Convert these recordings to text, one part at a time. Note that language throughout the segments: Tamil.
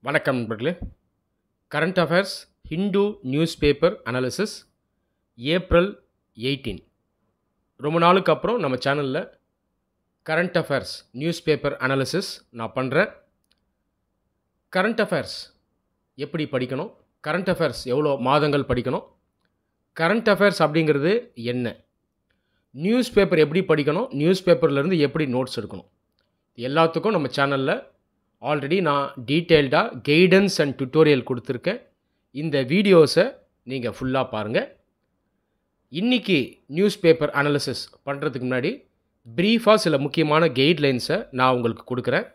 வணக்கம் நண்பர்களே. Current affairs Hindu news paper analysis April 18. ரொம்ப நாளுக்கு அப்புறம் நம்ம சேனலில் current affairs news paper analysis நான் பண்ணுறேன். கரண்ட் அஃபேர்ஸ் எப்படி படிக்கணும், கரண்ட் அஃபேர்ஸ் எவ்வளோ மாதங்கள் படிக்கணும், கரண்ட் அஃபேர்ஸ் அப்படிங்கிறது என்ன, நியூஸ் பேப்பர் எப்படி படிக்கணும், நியூஸ் பேப்பர்லேருந்து எப்படி நோட்ஸ் எடுக்கணும், எல்லாத்துக்கும் நம்ம சேனலில் ஆல்ரெடி நான் டீட்டெயில்டாக கைடன்ஸ் அண்ட் டுட்டோரியல் கொடுத்துருக்கேன். இந்த வீடியோஸை நீங்கள் ஃபுல்லாக பாருங்கள். இன்றைக்கி நியூஸ் பேப்பர் அனாலிசிஸ் பண்ணுறதுக்கு முன்னாடி ப்ரீஃபாக சில முக்கியமான கைட்லைன்ஸை நான் உங்களுக்கு கொடுக்குறேன்.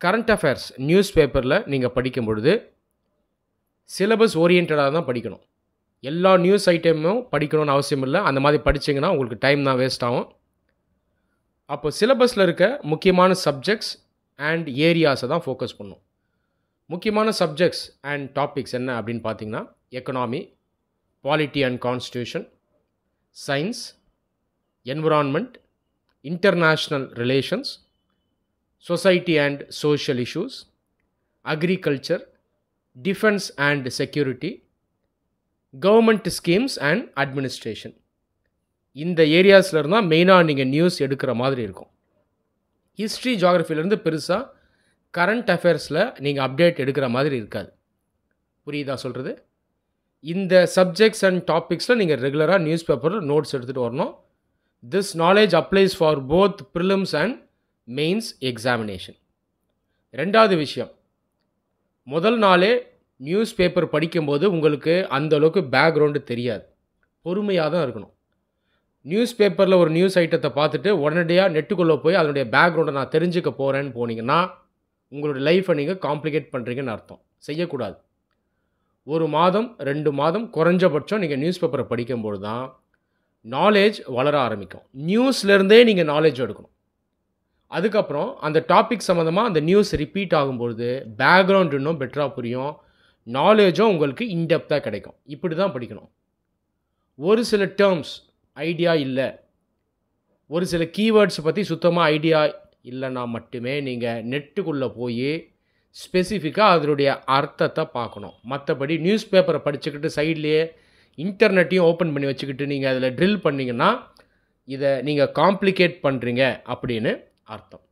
கரண்ட் அஃபேர்ஸ் நியூஸ் பேப்பரில் நீங்கள் படிக்கும் பொழுது சிலபஸ் ஓரியன்டாக தான் படிக்கணும். எல்லா நியூஸ் ஐட்டமும் படிக்கணும்னு அவசியம் இல்லை. அந்த மாதிரி படிச்சிங்கன்னா உங்களுக்கு டைம் தான் வேஸ்ட் ஆகும். அப்போ சிலபஸில் இருக்க முக்கியமான சப்ஜெக்ட்ஸ் அண்ட் ஏரியாஸை தான் ஃபோக்கஸ் பண்ணும். முக்கியமான சப்ஜெக்ட்ஸ் அண்ட் டாபிக்ஸ் என்ன அப்படின்னு பார்த்தீங்கன்னா, economy, polity and constitution, science, environment, international relations, society and social issues, agriculture, defence and security, government schemes and administration. இந்த ஏரியாஸில் இருந்தால் மெயினாக நீங்கள் நியூஸ் எடுக்கிற மாதிரி இருக்கும். ஹிஸ்ட்ரி, ஜியாகிரஃபிலேருந்து பெருசாக கரண்ட் அஃபேர்ஸில் நீங்கள் அப்டேட் எடுக்கிற மாதிரி இருக்காது. புரியுதா சொல்கிறது? இந்த சப்ஜெக்ட்ஸ் அண்ட் டாபிக்ஸில் நீங்கள் ரெகுலராக நியூஸ் பேப்பரில் நோட்ஸ் எடுத்துகிட்டு வரணும். This knowledge applies for both prelims and mains examination. ரெண்டாவது விஷயம், முதல் நாளே நியூஸ் பேப்பர் படிக்கும்போது உங்களுக்கு அந்தளவுக்கு பேக்ரவுண்டு தெரியாது. பொறுமையாக தான் இருக்கணும். நியூஸ் பேப்பரில் ஒரு நியூஸ் ஐட்டத்தை பார்த்துட்டு உடனடியாக நெட்டுக்குள்ளே போய் அதனுடைய பேக்ரவுண்டை நான் தெரிஞ்சுக்க போகிறேன்னு போனீங்கன்னா உங்களுடைய லைஃப்பை நீங்கள் காம்ப்ளிகேட் பண்ணுறீங்கன்னு அர்த்தம். செய்யக்கூடாது. ஒரு மாதம் 2 மாதம் குறைஞ்சபட்சம் நீங்கள் நியூஸ் பேப்பரை படிக்கும்போது தான் நாலேஜ் வளர ஆரம்பிக்கும். நியூஸ்லேருந்தே நீங்கள் நாலேஜ் எடுக்கணும். அதுக்கப்புறம் அந்த டாபிக் சம்மந்தமாக அந்த நியூஸ் ரிப்பீட் ஆகும்பொழுது பேக்ரவுண்ட் இன்னும் பெட்டராக புரியும். நாலேஜும் உங்களுக்கு இன்டெப்த்தாக கிடைக்கும். இப்படி தான் படிக்கணும். ஒரு சில டேர்ம்ஸ் ஐடியா இல்லை, ஒரு சில கீவேர்ட்ஸை பற்றி சுத்தமாக ஐடியா இல்லைன்னா மட்டுமே நீங்கள் நெட்டுக்குள்ளே போய் ஸ்பெசிஃபிக்காக அதனுடைய அர்த்தத்தை பார்க்கணும். மற்றபடி நியூஸ் பேப்பரை படிச்சுக்கிட்டு சைட்லேயே இன்டர்நெட்டையும் ஓப்பன் பண்ணி வச்சுக்கிட்டு நீங்கள் அதில் ட்ரில் பண்ணிங்கன்னா இதை நீங்கள் காம்ப்ளிகேட் பண்ணுறீங்க அப்படின்னு அர்த்தம்.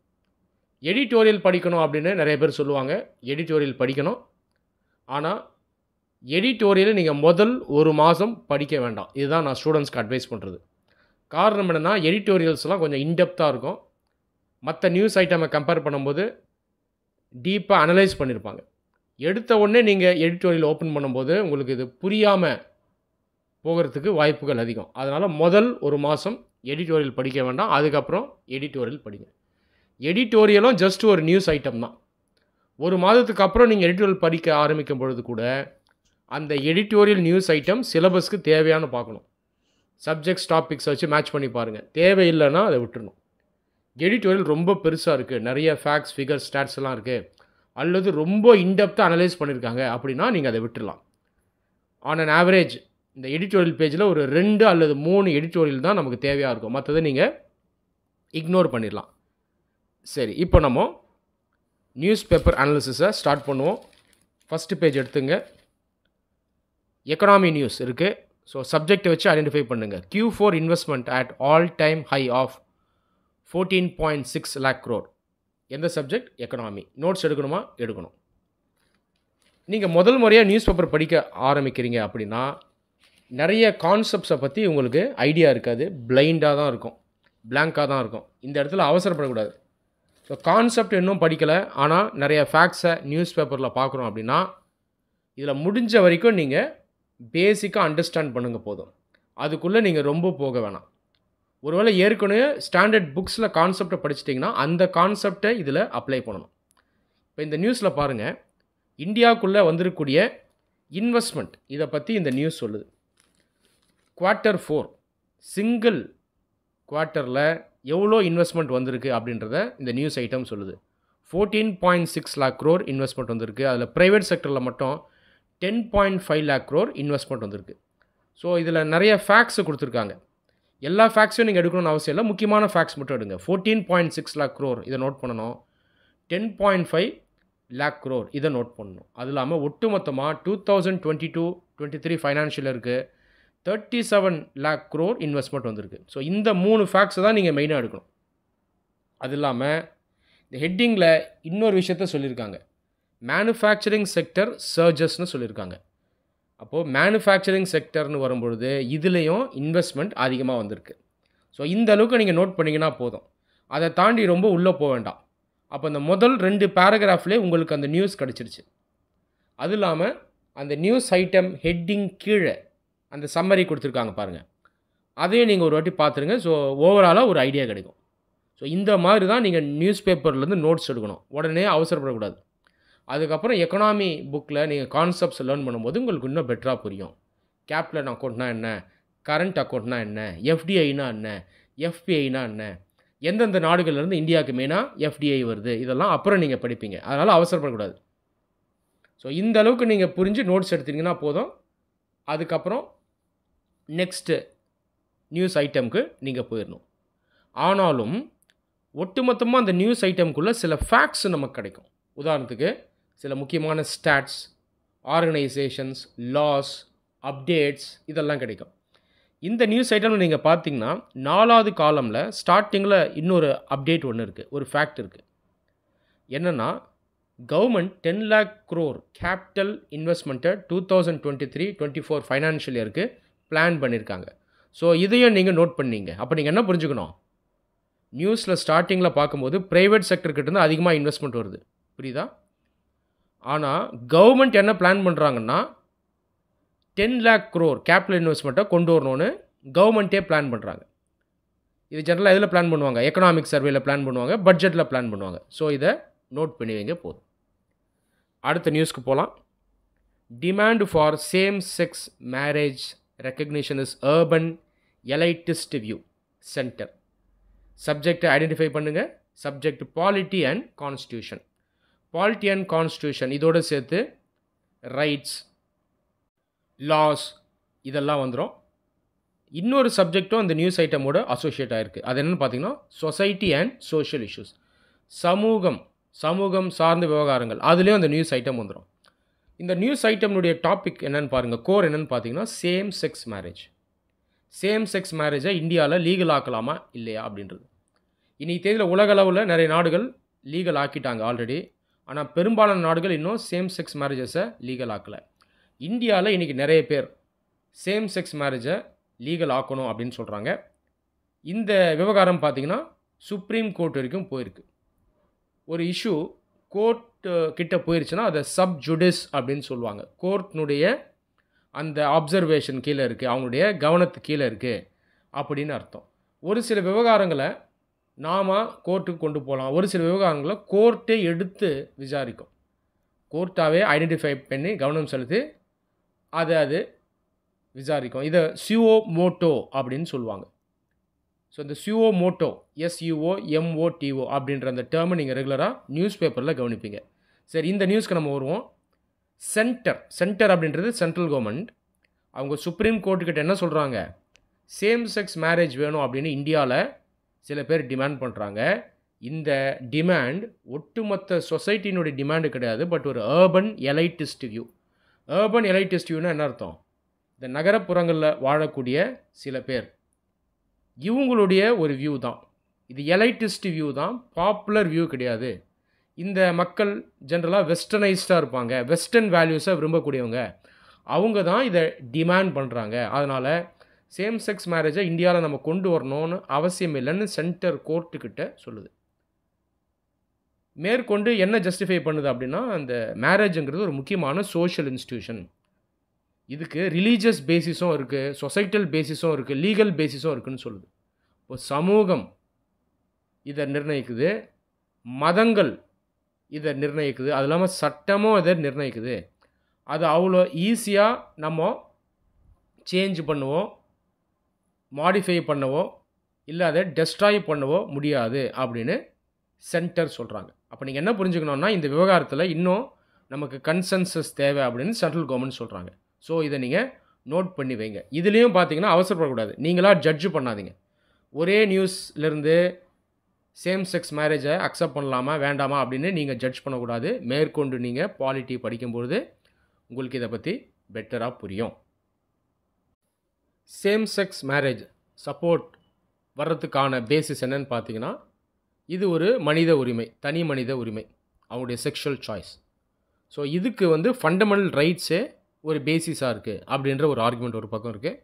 எடிட்டோரியல் படிக்கணும் அப்படின்னு நிறைய பேர் சொல்லுவாங்க. எடிட்டோரியல் படிக்கணும். ஆனால் எடிட்டோரியலை நீங்கள் முதல் 1 மாதம் படிக்க வேண்டாம். இதுதான் நான் ஸ்டூடெண்ட்ஸ்க்கு அட்வைஸ் பண்ணுறது. காரணம் என்னென்னா, எடிட்டோரியல்ஸ்லாம் கொஞ்சம் இன்டெப்த்தாக இருக்கும். மற்ற நியூஸ் ஐட்டமை கம்பேர் பண்ணும்போது டீப்பாக அனலைஸ் பண்ணியிருப்பாங்க. எடுத்த உடனே நீங்கள் எடிட்டோரியல் ஓப்பன் பண்ணும்போது உங்களுக்கு இது புரியாமல் போகிறதுக்கு வாய்ப்புகள் அதிகம். அதனால் முதல் 1 மாதம் எடிட்டோரியல் படிக்க வேண்டாம். அதுக்கப்புறம் எடிட்டோரியல் படிங்க. எடிட்டோரியலும் ஜஸ்ட் ஒரு நியூஸ் ஐட்டம் தான். 1 மாதத்துக்கு அப்புறம் நீங்கள் எடிட்டோரியல் படிக்க ஆரம்பிக்கும் பொழுது கூட அந்த எடிட்டோரியல் நியூஸ் ஐட்டம் சிலபஸ்க்கு தேவையான பார்க்கணும். சப்ஜெக்ட்ஸ் டாபிக்ஸை வச்சு மேட்ச் பண்ணி பாருங்கள். தேவையில்லைன்னா அதை விட்டுடணும். எடிட்டோரியல் ரொம்ப பெருசாக இருக்குது, நிறைய ஃபேக்ட்ஸ், ஃபிகர்ஸ், ஸ்டாட்ஸ் எல்லாம் இருக்குது, அல்லது ரொம்ப இன்டெப்த்தாக அனலைஸ் பண்ணியிருக்காங்க அப்படின்னா நீங்கள் அதை விட்டுடலாம். ஆன் அன் ஆவரேஜ் இந்த எடிட்டோரியல் பேஜில் ஒரு 2 அல்லது 3 எடிட்டோரியல் தான் நமக்கு தேவையாக இருக்கும். மற்றதை நீங்கள் இக்னோர் பண்ணிடலாம். சரி, இப்போ நம்ம நியூஸ் பேப்பர் அனாலிசிஸை ஸ்டார்ட் பண்ணுவோம். ஃபஸ்ட்டு பேஜ் எடுத்துங்க. எக்கனாமி நியூஸ் இருக்குது. ஸோ சப்ஜெக்டை வச்சு ஐடென்டிஃபை பண்ணுங்கள். Q4 investment at all time high of 14.6 lakh crore. எந்த சப்ஜெக்ட்? எக்கனாமி. நோட்ஸ் எடுக்கணுமா? எடுக்கணும். நீங்கள் முதல் முறையாக நியூஸ் பேப்பர் படிக்க ஆரம்பிக்கிறீங்க அப்படின்னா நிறைய கான்செப்ட்ஸை பற்றி உங்களுக்கு ஐடியா இருக்காது. பிளைண்டாக தான் இருக்கும், பிளாங்காக தான் இருக்கும். இந்த இடத்துல அவசரப்படக்கூடாது. ஸோ கான்செப்ட் இன்னும் படிக்கலை, ஆனால் நிறைய ஃபேக்ட்ஸை நியூஸ் பேப்பரில் பார்க்குறோம் அப்படின்னா இதில் முடிஞ்ச வரைக்கும் நீங்கள் பேசிக்காக அண்டர்ஸ்டாண்ட் பண்ணுங்கள் போதும். அதுக்குள்ளே நீங்கள் ரொம்ப போக வேணாம். ஒருவேளை ஏற்கனவே ஸ்டாண்டர்ட் புக்ஸில் கான்செப்டை படிச்சிட்டிங்கன்னா அந்த கான்செப்டை இதில் அப்ளை பண்ணணும். இப்போ இந்த நியூஸில் பாருங்கள், இந்தியாவுக்குள்ளே வந்திருக்கக்கூடிய இன்வெஸ்ட்மெண்ட் இதை பற்றி இந்த நியூஸ் சொல்லுது. Q4 சிங்கிள் குவார்ட்டரில் எவ்வளோ இன்வெஸ்ட்மெண்ட் வந்திருக்கு அப்படின்றத இந்த நியூஸ் ஐட்டம் சொல்லுது. 14.6 lakh crore இன்வெஸ்ட்மெண்ட் வந்திருக்கு. அதில் ப்ரைவேட் செக்டரில் மட்டும் 10.5 lakh crore இன்வெஸ்ட்மெண்ட் வந்திருக்கு. ஸோ இதில் நிறைய ஃபேக்ட்ஸை கொடுத்துருக்காங்க. எல்லா ஃபேக்ட்ஸையும் நீங்கள் எடுக்கணும்னு அவசியம் இல்லை. முக்கியமான ஃபேக்ட்ஸ் மட்டும் எடுங்க. 14.6 lakh crore இதை நோட் பண்ணணும். 10.5 லேக் crore இதை நோட் பண்ணணும். அது இல்லாமல் ஒட்டுமொத்தமாக 2022-23 ஃபைனான்ஷியல் இருக்குது 37 லேக் crore இன்வெஸ்ட்மெண்ட் வந்திருக்கு. ஸோ இந்த 3 ஃபேக்ட்ஸ் தான் நீங்கள் மெயினாக எடுக்கணும். அது இல்லாமல் இந்த ஹெட்டிங்கில் இன்னொரு விஷயத்த சொல்லியிருக்காங்க. மேனுஃபேக்சரிங் செக்டர் சர்ஜஸ்னு சொல்லியிருக்காங்க. அப்போது மேனுஃபேக்சரிங் செக்டர்னு வரும்பொழுது இதுலேயும் இன்வெஸ்ட்மெண்ட் அதிகமாக வந்திருக்கு. ஸோ இந்த அளவுக்கு நீங்கள் நோட் பண்ணிங்கன்னா போதும். அதை தாண்டி ரொம்ப உள்ளே போக வேண்டாம். அப்போ அந்த முதல் 2 பேராகிராஃப்லேயே உங்களுக்கு அந்த நியூஸ் கிடச்சிருச்சு. அது இல்லாமல் அந்த நியூஸ் ஐட்டம் ஹெட்டிங் கீழே அந்த சம்மரி கொடுத்துருக்காங்க பாருங்கள். அதையும் நீங்கள் ஒரு வாட்டி பார்த்துருங்க. ஸோ ஓவராலாக ஒரு ஐடியா கிடைக்கும். ஸோ இந்த மாதிரி தான் நீங்கள் நியூஸ் பேப்பர்லேருந்து நோட்ஸ் எடுக்கணும். உடனே அவசரப்படக்கூடாது. அதுக்கப்புறம் எக்கனாமி புக்கில் நீங்கள் கான்செப்ட்ஸ் லேர்ன் பண்ணும்போது உங்களுக்கு இன்னும் பெட்டராக புரியும். கேபிட்டல் அக்கௌண்ட்னா என்ன, கரண்ட் அக்கௌண்ட்னா என்ன, எஃப்டிஐனா என்ன, எஃபிஐனா என்ன, எந்தெந்த நாடுகள்லேருந்து இந்தியாவுக்கு மெயினாக எஃப்டிஐ வருது, இதெல்லாம் அப்புறம் நீங்கள் படிப்பீங்க. அதனால் அவசரப்படக்கூடாது. ஸோ இந்த அளவுக்கு நீங்கள் புரிஞ்சு நோட்ஸ் எடுத்தீங்கன்னா போதும். அதுக்கப்புறம் நெக்ஸ்ட்டு நியூஸ் ஐட்டம்க்கு நீங்கள் போயிடணும். ஆனாலும் ஒட்டுமொத்தமாக அந்த நியூஸ் ஐட்டம்குள்ளே சில ஃபேக்ட்ஸ் நமக்கு கிடைக்கும். உதாரணத்துக்கு சில முக்கியமான ஸ்டாட்ஸ், ஆர்கனைசேஷன்ஸ், லாஸ், அப்டேட்ஸ் இதெல்லாம் கிடைக்கும். இந்த நியூஸ் ஐட்டமில் நீங்கள் பார்த்தீங்கன்னா 4வது காலமில் ஸ்டார்டிங்கில் இன்னொரு அப்டேட் ஒன்று இருக்குது, ஒரு ஃபேக்ட் இருக்குது. என்னென்னா கவர்மெண்ட் 10 lakh crore கேபிட்டல் இன்வெஸ்ட்மெண்ட்டை 2023-24 ஃபைனான்ஷியல் இயருக்கு பிளான் பண்ணியிருக்காங்க. ஸோ இதையும் நீங்கள் நோட் பண்ணீங்க. அப்போ நீங்கள் என்ன புரிஞ்சுக்கணும், நியூஸில் ஸ்டார்டிங்கில் பார்க்கும்போது ப்ரைவேட் செக்டர்கிட்டேருந்து அதிகமாக இன்வெஸ்ட்மெண்ட் வருது, புரியுதா? ஆனால் கவர்மெண்ட் என்ன பிளான் பண்ணுறாங்கன்னா 10 lakh crore கேபிட்டல் இன்வெஸ்ட்மெண்ட்டை கொண்டு வரணும்னு கவர்மெண்ட்டே பிளான் பண்ணுறாங்க. இது ஜென்ரலாக எதில் பிளான் பண்ணுவாங்க, எக்கனாமிக் சர்வேல பிளான் பண்ணுவாங்க, பட்ஜெட்டில் பிளான் பண்ணுவாங்க. ஸோ இதை நோட் பண்ணி வைங்க போதும். அடுத்த நியூஸ்க்கு போகலாம். Demand for same sex marriage recognition is urban elitist view Centre. சப்ஜெக்டை ஐடென்டிஃபை பண்ணுங்கள். Subject polity and constitution. Polity and constitution இதோடு சேர்த்து ரைட்ஸ், லாஸ் இதெல்லாம் வந்துடும். இன்னொரு சப்ஜெக்டும் அந்த நியூஸ் ஐட்டமோட அசோசியேட் ஆகிருக்கு. அது என்னென்னு பார்த்தீங்கன்னா சொசைட்டி அண்ட் சோஷியல் இஷ்யூஸ். சமூகம் சார்ந்த விவகாரங்கள், அதுலேயும் அந்த நியூஸ் ஐட்டம் வந்துடும். இந்த நியூஸ் ஐட்டம்னுடைய டாபிக் என்னென்னு பாருங்கள், கோர் என்னென்னு பார்த்தீங்கன்னா same sex marriage. Same sex மேரேஜை இந்தியாவில் லீகல் ஆக்கலாமா இல்லையா அப்படின்றது. இன்றைக்கி தேதியில் உலக அளவில் நிறைய நாடுகள் லீகல் ஆக்கிட்டாங்க ஆல்ரெடி. ஆனால் பெரும்பாலான நாடுகள் இன்னும் சேம் செக்ஸ் மேரேஜஸை லீகல் ஆக்கலை. இந்தியாவில் இன்றைக்கி நிறைய பேர் சேம் செக்ஸ் மேரேஜை லீகல் ஆக்கணும் அப்படின்னு சொல்கிறாங்க. இந்த விவகாரம் பார்த்திங்கன்னா சுப்ரீம் கோர்ட் வரைக்கும் போயிருக்கு. ஒரு இஷ்யூ கோர்ட் கிட்ட போயிருச்சுன்னா அதை சப் ஜுடிஸ் அப்படின்னு சொல்லுவாங்க. கோர்ட்னுடைய அந்த அப்சர்வேஷன் கீழே இருக்குது, அவங்களுடைய கவனத்து கீழே இருக்குது அப்படின்னு அர்த்தம். ஒரு சில விவகாரங்களை நாம் கோர்ட்டுக்கு கொண்டு போகலாம், ஒரு சில விவகாரங்களை கோர்ட்டே எடுத்து விசாரிக்கும். கோர்ட்டாகவே ஐடென்டிஃபை பண்ணி கவனம் செலுத்தி அது விசாரிக்கும். இதை சுயோ மோட்டோ அப்படின்னு சொல்லுவாங்க. ஸோ இந்த சுயோ மோட்டோ SUOMOTO அப்படின்ற அந்த டேர்மை நீங்கள் ரெகுலராக நியூஸ் பேப்பரில் கவனிப்பீங்க. சரி, இந்த நியூஸ்க்கு நம்ம வருவோம். சென்டர் அப்படின்றது சென்ட்ரல் கவர்மெண்ட். அவங்க சுப்ரீம் கோர்ட்டுக்கிட்ட என்ன சொல்கிறாங்க, சேம் செக்ஸ் மேரேஜ் வேணும் அப்படின்னு இந்தியாவில் சில பேர் டிமாண்ட் பண்ணுறாங்க. இந்த டிமாண்ட் ஒட்டுமொத்த சொசைட்டினுடைய டிமாண்டு கிடையாது, பட் ஒரு அர்பன் எலைட்டிஸ்ட் வியூ. அர்பன் எலைட்டிஸ்ட் வியூனா என்ன அர்த்தம், இந்த நகரப்புறங்களில் வாழக்கூடிய சில பேர் இவங்களுடைய ஒரு வியூ தான் இது. எலைட்டிஸ்ட் வியூ தான், பாப்புலர் வியூ கிடையாது. இந்த மக்கள் ஜென்ரலாக வெஸ்டர்னைஸ்டாக இருப்பாங்க, வெஸ்டர்ன் வேல்யூஸை விரும்பக்கூடியவங்க, அவங்க தான் இதை டிமாண்ட் பண்ணுறாங்க. அதனால் சேம் செக்ஸ் மேரேஜை இந்தியாவில் நம்ம கொண்டு வரணும்னு அவசியம் இல்லைன்னு சென்டர் கோர்ட்டுக்கிட்ட சொல்லுது. மேற்கொண்டு என்ன ஜஸ்டிஃபை பண்ணுது அப்படின்னா, அந்த மேரேஜுங்கிறது ஒரு முக்கியமான சோஷியல் இன்ஸ்டிடியூஷன். இதுக்கு ரிலீஜியஸ் பேசிஸும் இருக்குது, சொசைட்டல் பேசிஸும் இருக்குது, லீகல் பேசிஸும் இருக்குதுன்னு சொல்லுது. இப்போ சமூகம் இதை நிர்ணயிக்குது, மதங்கள் இதை நிர்ணயிக்குது, அது இல்லாமல் சட்டமும் இதை நிர்ணயிக்குது. அது அவ்வளோ ஈஸியாக நம்ம சேஞ்ச் பண்ணவோ மாடிஃபை பண்ணவோ இல்லை அதை டெஸ்ட்ராய் பண்ணவோ முடியாது அப்படின்னு சென்டர் சொல்கிறாங்க. அப்போ நீங்கள் என்ன புரிஞ்சுக்கணுன்னா, இந்த விவகாரத்தில் இன்னும் நமக்கு கன்சென்சஸ் தேவை அப்படின்னு சென்ட்ரல் கவர்மெண்ட் சொல்கிறாங்க. ஸோ இதை நீங்கள் நோட் பண்ணி வைங்க. இதுலேயும் பார்த்தீங்கன்னா அவசரப்படக்கூடாது, நீங்களாக ஜட்ஜு பண்ணாதீங்க. ஒரே நியூஸ்லேருந்து சேம் செக்ஸ் மேரேஜை அக்செப்ட் பண்ணலாமா வேண்டாமா அப்படின்னு நீங்கள் ஜட்ஜ் பண்ணக்கூடாது. மேற்கொண்டு நீங்கள் பாலிட்டி படிக்கும்பொழுது உங்களுக்கு இதை பற்றி பெட்டராக புரியும். சேம் செக்ஸ் மேரேஜ் சப்போர்ட் வர்றதுக்கான பேசிஸ் என்னன்னு பார்த்தீங்கன்னா, இது ஒரு மனித உரிமை, தனி மனித உரிமை, அவங்களுடைய செக்ஷுவல் சாய்ஸ். ஸோ இதுக்கு வந்து ஃபண்டமெண்டல் ரைட்ஸே ஒரு பேசிஸாக இருக்குது அப்படின்ற ஒரு ஆர்குமெண்ட் ஒரு பக்கம் இருக்குது.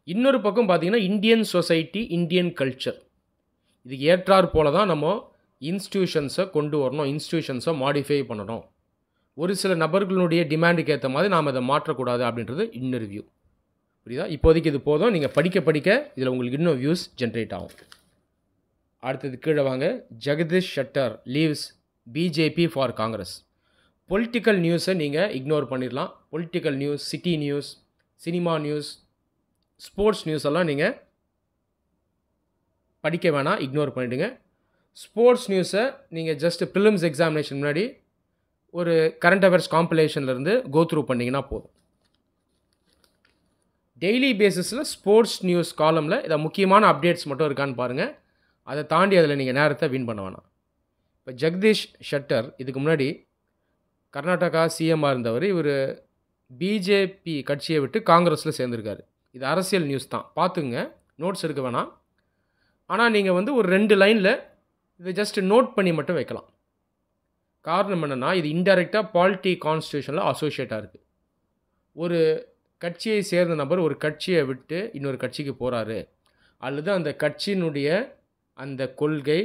இன்னொரு பக்கம் பார்த்தீங்கன்னா, இந்தியன் சொசைட்டி, இந்தியன் கல்ச்சர், இதுக்கு ஏற்றாற் போல தான் நம்ம இன்ஸ்டியூஷன்ஸை கொண்டு வரணும், இன்ஸ்டியூஷன்ஸை மாடிஃபை பண்ணணும். ஒரு சில நபர்களுடைய டிமாண்டுக்கு ஏற்ற மாதிரி நாம் அதை மாற்றக்கூடாது அப்படின்றது இன்னொரு வியூ. புரியுதா? இப்போதைக்கு இது போதும். நீங்கள் படிக்க படிக்க இதில் உங்களுக்கு இன்னும் வியூஸ் ஜென்ரேட் ஆகும். அடுத்தது கீழே வாங்க. Jagadish Shettar leaves BJP for Congress. Political நியூஸை நீங்கள் இக்னோர் பண்ணிடலாம். Political news, city news, cinema news, sports news எல்லாம் நீங்கள் படிக்க வேணாம், இக்னோர் பண்ணிவிடுங்க. ஸ்போர்ட்ஸ் நியூஸை நீங்கள் ஜஸ்ட் ப்ரிலிம்ஸ் எக்ஸாமினேஷன் முன்னாடி ஒரு கரண்ட் அஃபேர்ஸ் காம்பிலேஷன்லேருந்து கோ த்ரூ பண்ணிங்கன்னா போதும். டெய்லி பேசிஸில் ஸ்போர்ட்ஸ் நியூஸ் காலமில் இதை முக்கியமான அப்டேட்ஸ் மட்டும் இருக்கான்னு பாருங்கள். அதை தாண்டி அதில் நீங்கள் நேரத்தை வின் பண்ண வேணாம். இப்போ ஜெகதீஷ் ஷட்டர் இதுக்கு முன்னாடி கர்நாடகா சிஎம்மாக இருந்தவர். இவர் பிஜேபி கட்சியை விட்டு காங்கிரஸில் சேர்ந்துருக்காரு. இது அரசியல் நியூஸ் தான், பார்த்துங்க, நோட்ஸ் எடுக்க வேணாம். ஆனால் நீங்கள் வந்து ஒரு 2 லைனில் இதை ஜஸ்ட் நோட் பண்ணி மட்டும் வைக்கலாம். காரணம் என்னென்னா, இது இன்டைரக்டாக பாலிட்டி கான்ஸ்டியூஷனில் அசோசியேட்டாக இருக்குது. ஒரு கட்சியை சேர்ந்த நபர் ஒரு கட்சியை விட்டு இன்னொரு கட்சிக்கு போகிறாரு, அல்லது அந்த கட்சியினுடைய அந்த கொள்கை,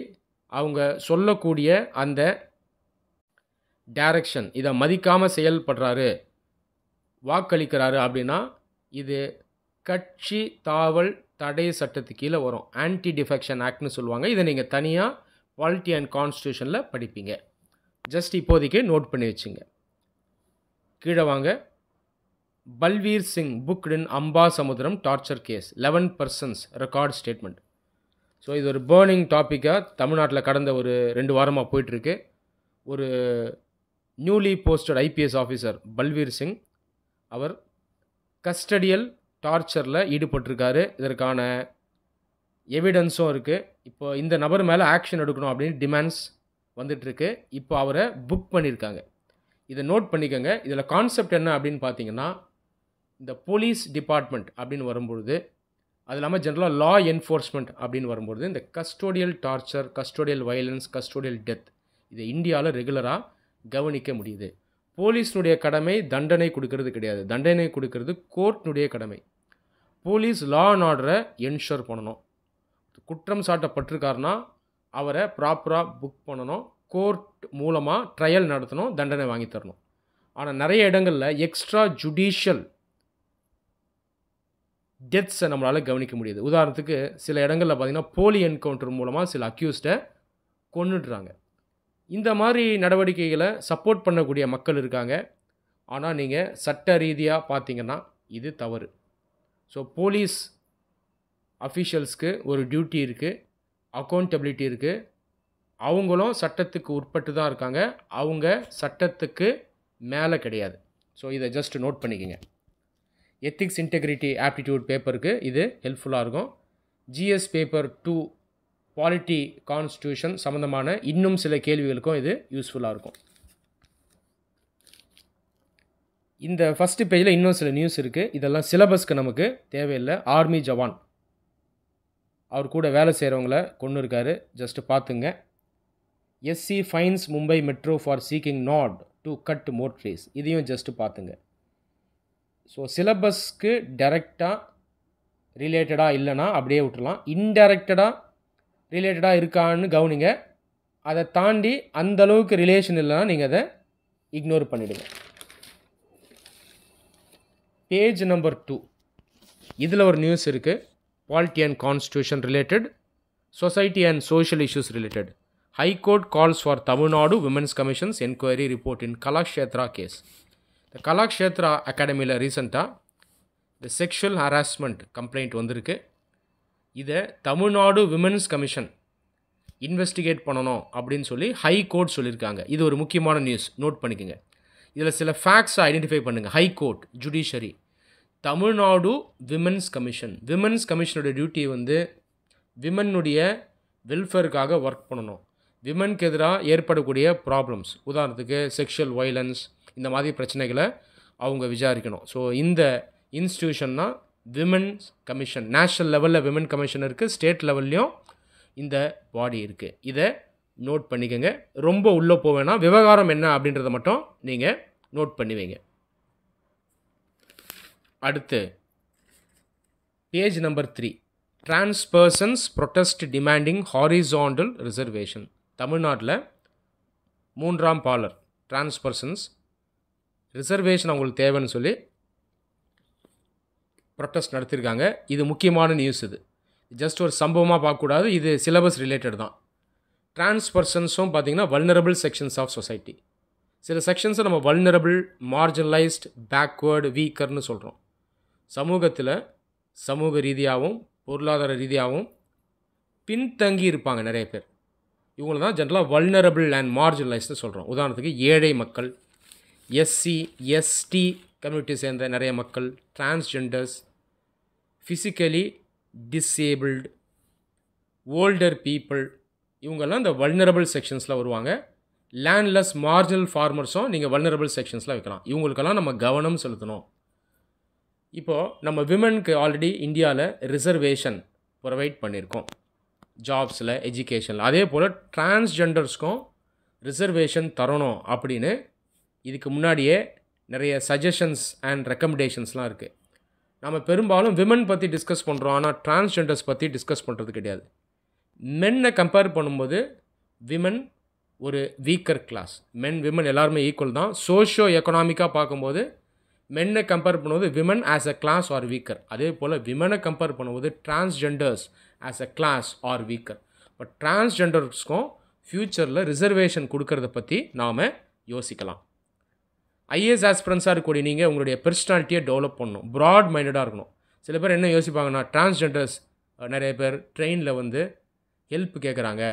அவங்க சொல்லக்கூடிய அந்த டைரக்ஷன் இதை மதிக்காமல் செயல்படுறாரு, வாக்களிக்கிறாரு அப்படின்னா இது கட்சி தாவல் தடை சட்டத்துக்கு கீழே வரும். ஆன்டி டிஃபெக்ஷன் ஆக்ட்னு சொல்லுவாங்க. இதை நீங்கள் தனியாக பாலிட்டி அண்ட் கான்ஸ்டியூஷனில் படிப்பீங்க. ஜஸ்ட் இப்போதைக்கு நோட் பண்ணி வச்சுங்க. கீழே வாங்க. Balveer Singh booked in Ambasamudram torture case, 11 persons record statement. So இது ஒரு பேர்னிங் டாப்பிக்காக தமிழ்நாட்டில் கடந்த ஒரு 2 வாரமாக போயிட்டுருக்கு. ஒரு newly posted IPS officer Balveer Singh, அவர் கஸ்டடியல் டார்ச்சரில் ஈடுபட்டிருக்காரு. இதற்கான எவிடன்ஸும் இருக்குது. இப்போ இந்த நபர் மேலே ஆக்ஷன் எடுக்கணும் அப்படின்னு டிமாண்ட்ஸ் வந்துட்டுருக்கு. இப்போ அவரை புக் பண்ணியிருக்காங்க. இதை நோட் பண்ணிக்கோங்க. இதில் கான்செப்ட் என்ன அப்படின்னு பார்த்தீங்கன்னா, இந்த போலீஸ் டிபார்ட்மெண்ட் அப்படின்னு வரும்பொழுது, அது இல்லாமல் ஜென்ரலாக லா என்ஃபோர்ஸ்மெண்ட் அப்படின்னு வரும்பொழுது, இந்த custodial torture, custodial violence, custodial death இதை இந்தியாவில் ரெகுலராக கவனிக்க முடியுது. போலீஸினுடைய கடமை தண்டனை கொடுக்கறது கிடையாது. தண்டனை கொடுக்கறது கோர்ட்னுடைய கடமை. போலீஸ் லா அண்ட் ஆர்டரை என்ஷூர் பண்ணணும். குற்றம் சாட்டப்பட்டிருக்காருன்னா அவரை ப்ராப்பராக புக் பண்ணணும், கோர்ட் மூலமாக ட்ரையல் நடத்தணும், தண்டனை வாங்கி தரணும். ஆனால் நிறைய இடங்களில் எக்ஸ்ட்ரா ஜுடிஷியல் டெத்ஸை நம்மளால் கவனிக்க முடியுது. உதாரணத்துக்கு சில இடங்களில் பார்த்திங்கன்னா போலி என்கவுண்டர் மூலமாக சில அக்யூஸ்டை கொன்னுடுறாங்க. இந்த மாதிரி நடவடிக்கைகளை சப்போர்ட் பண்ணக்கூடிய மக்கள் இருக்காங்க. ஆனால் நீங்கள் சட்ட ரீதியாக பார்த்தீங்கன்னா இது தவறு. ஸோ போலீஸ் அஃபீஷியல்ஸ்க்கு ஒரு டியூட்டி இருக்குது, அக்கௌண்டபிலிட்டி இருக்குது. அவங்களும் சட்டத்துக்கு உட்பட்டு தான் இருக்காங்க. அவங்க சட்டத்துக்கு மேலே கிடையாது. ஸோ இதை ஜஸ்ட் நோட் பண்ணிக்கோங்க. எத்திக்ஸ் இன்டெகிரிட்டி ஆப்டிடியூட் பேப்பருக்கு இது ஹெல்ப்ஃபுல்லாக இருக்கும். ஜிஎஸ் பேப்பர் 2 பாலிட்டி கான்ஸ்டியூஷன் சம்மந்தமான இன்னும் சில கேள்விகளுக்கும் இது யூஸ்ஃபுல்லாக இருக்கும். இந்த ஃபஸ்ட்டு பேஜில் இன்னும் சில நியூஸ் இருக்குது. இதெல்லாம் சிலபஸ்க்கு நமக்கு தேவையில்லை. ஆர்மி ஜவான் அவர் கூட வேலை செய்கிறவங்கள கொண்டு இருக்காரு, ஜஸ்ட்டு பார்த்துங்க. SC fines Mumbai metro for seeking nod to cut more trees, இதையும் ஜஸ்ட்டு பார்த்துங்க. ஸோ சிலபஸ்க்கு டைரெக்டாக ரிலேட்டடாக இல்லைனா அப்படியே விட்டுலாம். இன்டைரக்டடாக ரிலேட்டடாக இருக்கான்னு கவனிங்க. அதை தாண்டி அந்தளவுக்கு ரிலேஷன் இல்லைனா நீங்கள் அதை இக்னோர் பண்ணிவிடுங்க. பேஜ் நம்பர் 2 இதில் ஒரு நியூஸ் இருக்குது. Polity and constitution related, society and social issues related. High court calls for Tamil Nadu women's commission's enquiry report in Kalakshetra case. இந்த கலாக்ஷேத்ரா அகாடமியில் ரீசெண்டாக இந்த செக்ஷுவல் ஹராஸ்மெண்ட் கம்ப்ளைண்ட் வந்திருக்கு. இதை தமிழ்நாடு விமென்ஸ் கமிஷன் இன்வெஸ்டிகேட் பண்ணணும் அப்படின்னு சொல்லி ஹைகோர்ட் சொல்லியிருக்காங்க. இது ஒரு முக்கியமான நியூஸ், நோட் பண்ணிக்கோங்க. இதில் சில ஃபேக்ட்ஸை ஐடென்டிஃபை பண்ணுங்கள். High court, judiciary, Tamil Nadu women's commission. Women's கமிஷனுடைய டியூட்டி வந்து விமனுடைய வெல்ஃபேருக்காக ஒர்க் பண்ணணும். விமனுக்கு எதிராக ஏற்படக்கூடிய ப்ராப்ளம்ஸ், உதாரணத்துக்கு செக்ஷுவல் வயலன்ஸ், இந்த மாதிரி பிரச்சனைகளை அவங்க விசாரிக்கணும். ஸோ இந்த இன்ஸ்டியூஷன்னா விமென்ஸ் கமிஷன். நேஷ்னல் லெவலில் விமன் கமிஷன் இருக்குது, ஸ்டேட் லெவல்லையும் இந்த பாடி இருக்குது. இதை நோட் பண்ணிக்கோங்க. ரொம்ப உள்ளே போவேன்னா விவகாரம் என்ன அப்படின்றத மட்டும் நீங்கள் நோட் பண்ணி வைங்க. அடுத்து page number 3, trans persons protest demanding horizontal reservation. தமிழ்நாட்டில் 3ஆம் பாலர் trans persons ரிசர்வேஷன் அவங்களுக்கு தேவைன்னு சொல்லி ப்ரொட்டஸ்ட் நடத்தியிருக்காங்க. இது முக்கியமான நியூஸ். இது ஜஸ்ட் ஒரு சம்பவமாக பார்க்கக்கூடாது, இது சிலபஸ் ரிலேட்டட் தான். trans பர்சன்ஸும் பார்த்திங்கன்னா வல்னரபிள் செக்ஷன்ஸ் ஆஃப் சொசைட்டி. சில செக்ஷன்ஸை நம்ம வல்னரபிள், மார்ஜினலைஸ்ட், பேக்வேர்டு, வீக்கர்னு சொல்கிறோம். சமூகத்தில் சமூக ரீதியாகவும் பொருளாதார ரீதியாகவும் பின்தங்கி இருப்பாங்க நிறைய பேர். இவங்களை தான் ஜென்ரலாக வல்னரபிள் அண்ட் மார்ஜினலைஸ்டு சொல்கிறோம். உதாரணத்துக்கு ஏழை மக்கள், எஸ்சி எஸ்டி கம்யூனிட்டி சேர்ந்த நிறைய மக்கள், transgenders, physically disabled, older people, இவங்கெல்லாம் இந்த வல்னரபிள் செக்ஷன்ஸில் வருவாங்க. லேண்ட்லெஸ் மார்ஜினல் ஃபார்மர்ஸும் நீங்கள் வல்னரபிள் செக்ஷன்ஸில் வைக்கலாம். இவங்களுக்கெல்லாம் நம்ம கவனம் செலுத்தணும். இப்போது நம்ம விமனுக்கு ஆல்ரெடி இந்தியாவில் ரிசர்வேஷன் ப்ரொவைட் பண்ணியிருக்கோம், ஜாப்ஸில், எஜுகேஷனில். அதே போல் டிரான்ஸ்ஜெண்டர்ஸ்க்கும் ரிசர்வேஷன் தரணும் அப்படின்னு இதுக்கு முன்னாடியே நிறைய சஜஷன்ஸ் அண்ட் ரெக்கமெண்டேஷன்ஸ்லாம் இருக்குது. நம்ம பெரும்பாலும் விமன் பற்றி டிஸ்கஸ் பண்ணுறோம், ஆனால் டிரான்ஸ்ஜெண்டர்ஸ் பற்றி டிஸ்கஸ் பண்ணுறது கிடையாது. மென்னை கம்பேர் பண்ணும்போது விமன் ஒரு வீக்கர் கிளாஸ். விமன் எல்லாருமே ஈக்குவல் தான். சோஷியோ எக்கனாமிக்காக பார்க்கும்போது மென்னை கம்பேர் பண்ணும்போது women as a class are weaker. அதே போல் விமனை கம்பேர் பண்ணும்போது transgenders as a class are weaker. But டிரான்ஸ்ஜெண்டர்ஸ்க்கும் ஃப்யூச்சரில் ரிசர்வேஷன் கொடுக்கறத பற்றி நாம் யோசிக்கலாம். ஐஏஎஸ் ஆஸ்பிரன்ஸாக இருக்கக்கூடிய நீங்கள் உங்களுடைய பர்சனாலிட்டியை டெவலப் பண்ணணும், ப்ராட் மைண்டடாக இருக்கணும். சில பேர் என்ன யோசிப்பாங்கன்னா, டிரான்ஸ்ஜெண்டர்ஸ் நிறைய பேர் ட்ரெயினில் வந்து ஹெல்ப் கேட்குறாங்க,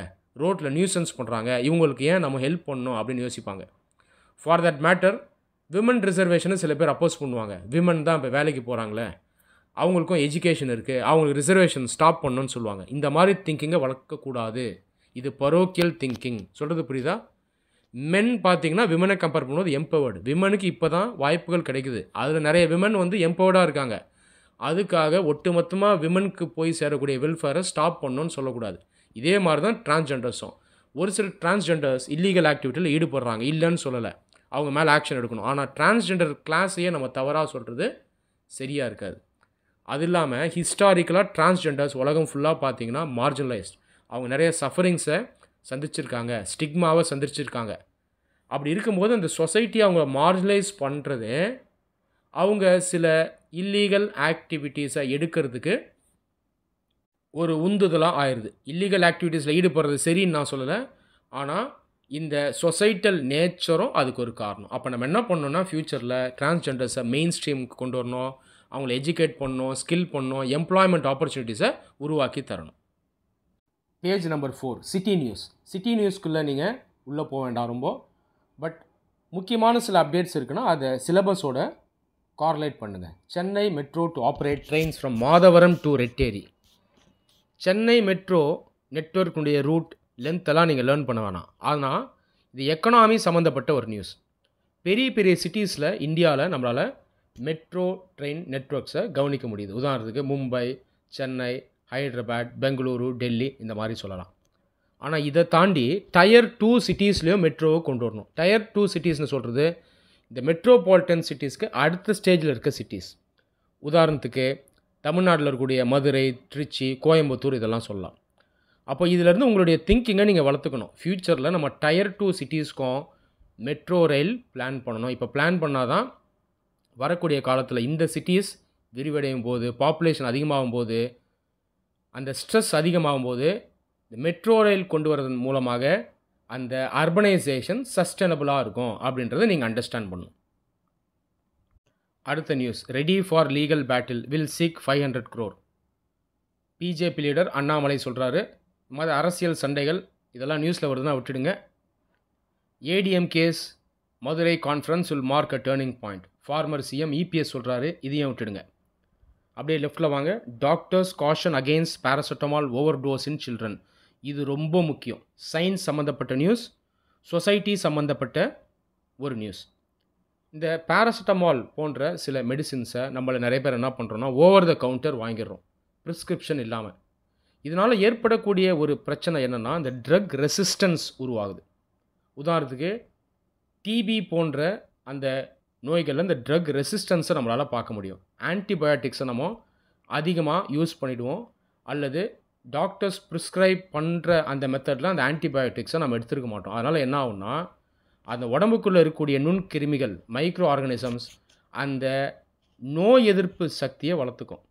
ரோட்டில் நியூசன்ஸ் பண்ணுறாங்க, இவங்களுக்கு ஏன் நம்ம ஹெல்ப் பண்ணணும் அப்படின்னு யோசிப்பாங்க. ஃபார் தட் மேட்டர் விமன் ரிசர்வேஷனை சில பேர் அப்போஸ் பண்ணுவாங்க. விமன் தான் இப்போ வேலைக்கு போகிறாங்களே, அவங்களுக்கும் எஜுகேஷன் இருக்குது, அவங்களுக்கு ரிசர்வேஷன் ஸ்டாப் பண்ணணும்னு சொல்லுவாங்க. இந்த மாதிரி திங்கிங்கை வளர்க்கக்கூடாது. இது பரோக்கியல் திங்கிங். சொல்கிறது புரியுதா? மென் பார்த்தீங்கன்னா விமனை கம்பேர் பண்ணும்போது எம்பவர்டு. விமனுக்கு இப்போ தான் வாய்ப்புகள் கிடைக்குது. அதில் நிறைய விமன் வந்து எம்பவர்டாக இருக்காங்க. அதுக்காக ஒட்டுமொத்தமாக விமனுக்கு போய் சேரக்கூடிய வெல்ஃபேரை ஸ்டாப் பண்ணணும்னு சொல்லக்கூடாது. இதே மாதிரி தான் டிரான்ஸ்ஜெண்டர்ஸும். ஒரு சில டிரான்ஸ்ஜெண்டர்ஸ் இல்லீகல் ஆக்டிவிட்டியில் ஈடுபடுறாங்க, இல்லைன்னு சொல்லலை, அவங்க மேலே ஆக்ஷன் எடுக்கணும். ஆனால் டிரான்ஸ்ஜெண்டர் கிளாஸையே நம்ம தவறாக சொல்கிறது சரியாக இருக்காது. அது இல்லாமல் ஹிஸ்டாரிக்கலாக டிரான்ஸ்ஜெண்டர்ஸ் உலகம் ஃபுல்லாக பார்த்தீங்கன்னா மார்ஜினலைஸ்ட். அவங்க நிறைய சஃபரிங்ஸை சந்திச்சிருக்காங்க, ஸ்டிக்மாவை சந்திச்சிருக்காங்க. அப்படி இருக்கும்போது அந்த சொசைட்டியை அவங்க மார்ஜினலைஸ் பண்ணுறது அவங்க சில இல்லீகல் ஆக்டிவிட்டீஸை எடுக்கிறதுக்கு ஒரு உந்துதலாக ஆயிடுது. இல்லீகல் ஆக்டிவிட்டீஸில் ஈடுபடுறது சரின்னு நான் சொல்லலை, ஆனால் இந்த சொசைட்டல் நேச்சரும் அதுக்கு ஒரு காரணம். அப்போ நம்ம என்ன பண்ணணும்னா ஃப்யூச்சரில் டிரான்ஸ்ஜெண்டர்ஸை மெயின் ஸ்ட்ரீமுக்கு கொண்டு வரணும், அவங்கள எஜுகேட் பண்ணணும், ஸ்கில் பண்ணணும், எம்ப்ளாய்மெண்ட் ஆப்பர்ச்சுனிட்டிஸை உருவாக்கி தரணும். Page number 4, city news. City நியூஸ்க்குள்ளே நீங்கள் உள்ளே போக வேண்டாம் ரொம்ப. பட் முக்கியமான சில அப்டேட்ஸ் இருக்குன்னா அதை சிலபஸோட கார்லேட் பண்ணுங்கள். Chennai metro to operate trains from Madhavaram to Retteri. Chennai metro நெட்வொர்க்குடைய ரூட் லென்த்தெல்லாம் நீங்கள் லேர்ன் பண்ண வேணாம். ஆனால் இது எக்கனாமி சம்மந்தப்பட்ட ஒரு நியூஸ். பெரிய பெரிய சிட்டிஸில் இந்தியாவில் நம்மளால் மெட்ரோ ட்ரெயின் நெட்வொர்க்ஸை கவனிக்க முடியுது. உதாரணத்துக்கு மும்பை, சென்னை, ஹைதராபாத், பெங்களூரு, டெல்லி, இந்த மாதிரி சொல்லலாம். ஆனால் இதை தாண்டி டயர் 2 சிட்டிஸ்லேயும் மெட்ரோவை கொண்டு வரணும். டயர் 2 சிட்டிஸ்னு சொல்கிறது இந்த மெட்ரோபாலிட்டன் சிட்டிஸ்க்கு அடுத்த ஸ்டேஜில் இருக்க சிட்டிஸ். உதாரணத்துக்கு தமிழ்நாட்டில் இருக்கக்கூடிய மதுரை, திருச்சி, கோயம்புத்தூர், இதெல்லாம் சொல்லலாம். அப்போ இதிலேருந்து உங்களுடைய திங்கிங்கை நீங்கள் வளர்த்துக்கணும். ஃப்யூச்சரில் நம்ம டயர் 2 சிட்டிஸ்க்கும் மெட்ரோ ரயில் பிளான் பண்ணணும். இப்போ பிளான் பண்ணால் தான் வரக்கூடிய காலத்தில் இந்த சிட்டிஸ் விரிவடையும் போது, பாப்புலேஷன் அதிகமாகும் போது, அந்த ஸ்ட்ரெஸ் அதிகமாகும் போது இந்த மெட்ரோ ரயில் கொண்டு வரதன் மூலமாக அந்த அர்பனைசேஷன் சஸ்டைனபிளாக இருக்கும் அப்படின்றத நீங்கள் அண்டர்ஸ்டாண்ட் பண்ணணும். அடுத்த news, ready for legal battle will seek 500 crore. BJP leader Annamalai சொல்கிறாரு, இந்த மாதிரி அரசியல் சண்டைகள் இதெல்லாம் நியூஸில் வருதுன்னா விட்டுடுங்க. ATM case Madurai conference will mark a turning point. Former CM EPS சொல்கிறாரு, இதையும் விட்டுடுங்க. அப்படியே லெஃப்டில் வாங்க. Doctors caution against paracetamol overdose in children. இது ரொம்ப முக்கியம். சயின்ஸ் சம்மந்தப்பட்ட நியூஸ், சொசைட்டி சம்மந்தப்பட்ட ஒரு நியூஸ். இந்த பேராசிட்டமால் போன்ற சில மெடிசின்ஸை நம்மள நிறைய பேர் என்ன பண்ணுறோன்னா, ஓவர் த கவுண்டர் வாங்கிடுறோம், ப்ரிஸ்கிரிப்ஷன் இல்லாமல். இதனால் ஏற்படக்கூடிய ஒரு பிரச்சனை என்னென்னா, இந்த ட்ரக் ரெசிஸ்டன்ஸ் உருவாகுது. உதாரணத்துக்கு டிபி போன்ற அந்த நோய்களில் இந்த ட்ரக் ரெசிஸ்டன்ஸை நம்மளால் பார்க்க முடியும். ஆன்டிபயோட்டிக்ஸை நம்ம அதிகமாக யூஸ் பண்ணிவிடுவோம், அல்லது டாக்டர்ஸ் ப்ரிஸ்கிரைப் பண்ணுற அந்த மெத்தடில் அந்த ஆன்டிபயோட்டிக்ஸை நம்ம எடுத்துருக்க மாட்டோம். அதனால் என்ன ஆகும்னா, அந்த உடம்புக்குள்ளே இருக்கக்கூடிய நுண்கிருமிகள், மைக்ரோ ஆர்கானிசம்ஸ் அந்த நோய் எதிர்ப்பு சக்தியை வளர்த்துக்கும்.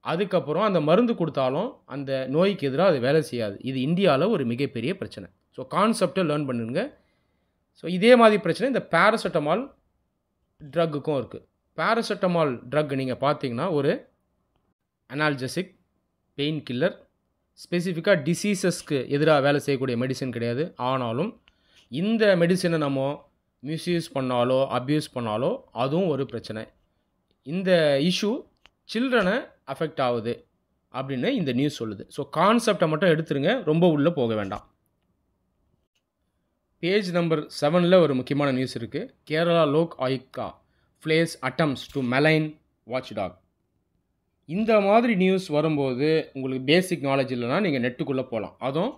அதுக்கப்புறம் அந்த மருந்து கொடுத்தாலும் அந்த நோய்க்கு எதிராக அது வேலை செய்யாது. இது இந்தியாவில் ஒரு மிகப்பெரிய பிரச்சனை. ஸோ கான்செப்டை லேர்ன் பண்ணுங்க. ஸோ இதே மாதிரி பிரச்சனை இந்த பேராசிட்டமால் ட்ரக்குக்கும் இருக்குது. பேராசிட்டமால் ட்ரக் நீங்கள் பார்த்தீங்கன்னா ஒரு அனால்ஜெசிக், பெயின் கில்லர், ஸ்பெசிஃபிக்காக டிசீசஸ்க்கு எதிராக வேலை செய்யக்கூடிய மெடிசன் கிடையாது. ஆனாலும் இந்த மெடிசனை நம்ம மிஸ்யூஸ் பண்ணாலோ அப்யூஸ் பண்ணாலோ அதுவும் ஒரு பிரச்சனை. இந்த இஷ்யூ சில்ட்ரனை அஃபெக்ட் ஆகுது அப்படின்னு இந்த நியூஸ் சொல்லுது. ஸோ கான்செப்டை மட்டும் எடுத்துருங்க, ரொம்ப உள்ளே போக வேண்டாம். பேஜ் நம்பர் 7 ஒரு முக்கியமான நியூஸ் இருக்குது. Kerala Lok Ayukta flays attempts to malign watchdog. இந்த மாதிரி நியூஸ் வரும்போது உங்களுக்கு பேசிக் நாலேஜ் இல்லைனா நீங்கள் நெட்டுக்குள்ளே போகலாம். அதுவும்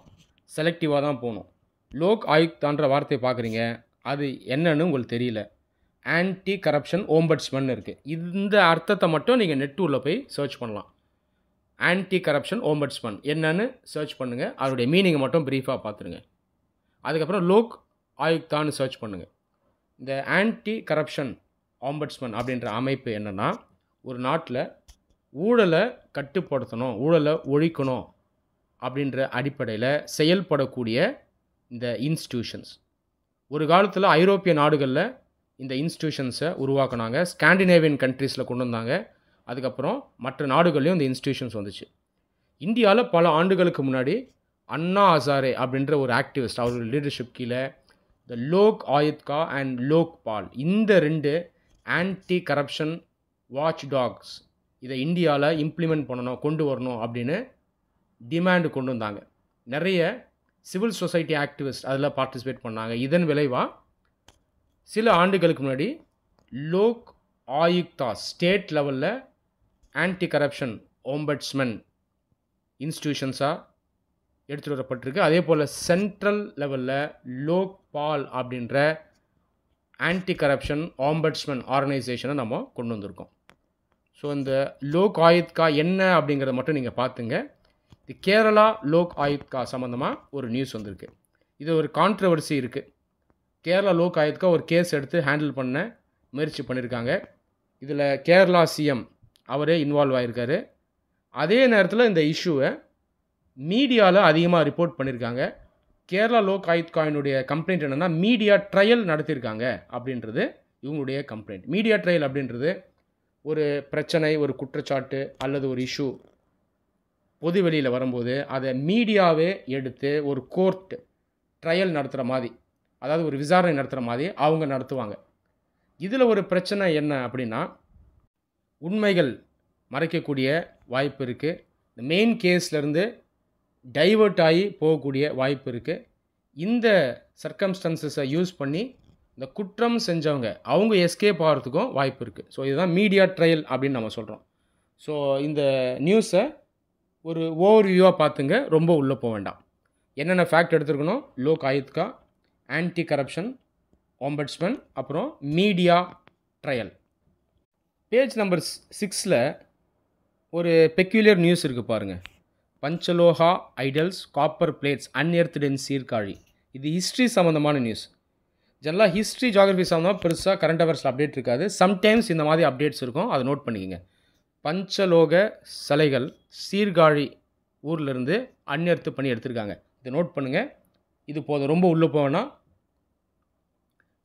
செலக்டிவாக தான் போகணும். லோக் ஆயுக்தான்ற வார்த்தையை பார்க்குறீங்க, அது என்னன்னு உங்களுக்கு தெரியல. ஆன்டி கரப்ஷன் ஓம்பட்ஸ்மன் இருக்குது. இந்த அர்த்தத்தை மட்டும் நீங்கள் நெட்டு உள்ளே போய் சர்ச் பண்ணலாம். ஆன்டி கரப்ஷன் ஓம்பட்ஸ்மன் என்னன்னு சர்ச் பண்ணுங்கள். அதோடைய மீனிங்கை மட்டும் ப்ரீஃபாக பார்த்துருங்க. அதுக்கப்புறம் லோக் ஆயுக்தான்னு சர்ச் பண்ணுங்கள். இந்த ஆன்டி கரப்ஷன் ஓம்பட்ஸ்மன் அப்படின்ற அமைப்பு என்னென்னா, ஒரு நாட்டில் ஊழலை கட்டுப்படுத்தணும், ஊழலை ஒழிக்கணும் அப்படின்ற அடிப்படையில் செயல்படக்கூடிய இந்த இன்ஸ்டிடியூஷன்ஸ். ஒரு காலத்தில் ஐரோப்பிய நாடுகளில் இந்த இன்ஸ்டிடியூஷன்ஸை உருவாக்குனாங்க. ஸ்காண்டினேவியன் கண்ட்ரீஸில் கொண்டு வந்தாங்க. அதுக்கப்புறம் மற்ற நாடுகள்லையும் இந்த இன்ஸ்டிடியூஷன்ஸ் வந்துச்சு. இந்தியாவில் பல ஆண்டுகளுக்கு முன்னாடி அண்ணா ஹசாரே அப்படின்ற ஒரு ஆக்டிவிஸ்ட், அவர்கள் லீடர்ஷிப் கீழே இந்த லோக் ஆயுத்கா அண்ட் லோக் பால், இந்த 2 ஆன்டி கரப்ஷன் வாட்ச் டாக்ஸ் இதை இந்தியாவில் இம்ப்ளிமெண்ட் பண்ணணும், கொண்டு வரணும் அப்படின்னு டிமாண்டு கொண்டு வந்தாங்க. நிறைய சிவில் சொசைட்டி ஆக்டிவிஸ்ட் அதில் பார்ட்டிசிபேட் பண்ணாங்க. இதன் விளைவாக சில ஆண்டுகளுக்கு முன்னாடி லோக் ஆயுக்தா ஸ்டேட் லெவலில் ஆன்டி கரப்ஷன் ஓம்பட்ஸ்மன் இன்ஸ்டிடியூஷன்ஸாக எடுத்துகிட்டு வரப்பட்டிருக்கு. அதே போல் சென்ட்ரல் லெவலில் லோக் பால் அப்படின்ற ஆன்டி கரப்ஷன் ஆம்பட்ஸ்மன் ஆர்கனைசேஷனை நம்ம கொண்டு வந்திருக்கோம். ஸோ இந்த லோக் ஆயுத்கா என்ன அப்படிங்கிறத மட்டும் நீங்கள் பார்த்துங்க. இது கேரளா லோக் ஆயுத்கா சம்மந்தமாக ஒரு நியூஸ் வந்திருக்கு. இது ஒரு கான்ட்ரவர்சி இருக்குது. கேரளா லோக் ஆயுத்கா ஒரு கேஸ் எடுத்து ஹேண்டில் பண்ண முயற்சி பண்ணியிருக்காங்க. இதில் கேரளா சிஎம் அவரே இன்வால்வ் ஆகியிருக்காரு. அதே நேரத்தில் இந்த இஷ்யூவை மீடியாவில் அதிகமாக ரிப்போர்ட் பண்ணியிருக்காங்க. கேரளா லோக் ஆயுத்காவினுடைய கம்ப்ளைண்ட் என்னென்னா, மீடியா ட்ரையல் நடத்தியிருக்காங்க அப்படின்றது இவங்களுடைய கம்ப்ளைண்ட். மீடியா ட்ரையல் அப்படின்றது ஒரு பிரச்சனை, ஒரு குற்றச்சாட்டு அல்லது ஒரு இஷ்யூ பொது வெளியில் வரும்போது அதை மீடியாவே எடுத்து ஒரு கோர்ட் ட்ரையல் நடத்துகிற மாதிரி, அதாவது ஒரு விசாரணை நடத்துகிற மாதிரி அவங்க நடத்துவாங்க. இதில் ஒரு பிரச்சனை என்ன அப்படின்னா, உண்மைகள் மறைக்கக்கூடிய வாய்ப்பு இருக்குது. இந்த மெயின் கேஸ்லேருந்து டைவர்ட் ஆகி போகக்கூடிய வாய்ப்பு இருக்குது. இந்த சர்க்கம்ஸ்டன்சஸை யூஸ் பண்ணி இந்த குற்றம் செஞ்சவங்க அவங்க எஸ்கேப் ஆகிறதுக்கும் வாய்ப்பு இருக்குது. ஸோ இதுதான் மீடியா ட்ரையல் அப்படின்னு நம்ம சொல்கிறோம். ஸோ இந்த நியூஸை ஒரு ஓவர்வியூவாக பார்த்துங்க, ரொம்ப உள்ளே போக வேண்டாம். என்னென்ன ஃபேக்ட் எடுத்துருக்கணும்: லோக் ஆயுத்கா, ஆன்டி கரப்ஷன் ஓம்பட்ஸ்மன், அப்புறம் மீடியா ட்ரையல். பேஜ் நம்பர் 6 ஒரு பெக்யூலியர் நியூஸ் இருக்குது பாருங்கள். பஞ்சலோகா ஐடல்ஸ் காப்பர் பிளேட்ஸ் அன்எர்த்ட் இன் சீர்காழி. இது ஹிஸ்ட்ரி சம்மந்தமான நியூஸ். ஜெனரலாக ஹிஸ்ட்ரி ஜியாகிரஃபி சம்மந்தமாக பெருசாக கரண்ட் அஃபேர்ஸில் அப்டேட் இருக்காது. சம்டைம்ஸ் இந்த மாதிரி அப்டேட்ஸ் இருக்கும், அதை நோட் பண்ணிக்கோங்க. பஞ்சலோக சிலைகள் சீர்காழி ஊர்லேருந்து அன்எர்த்து பண்ணி எடுத்திருக்காங்க. இதை நோட் பண்ணுங்கள். இது போதும், ரொம்ப உள்ளே போவேன்னா.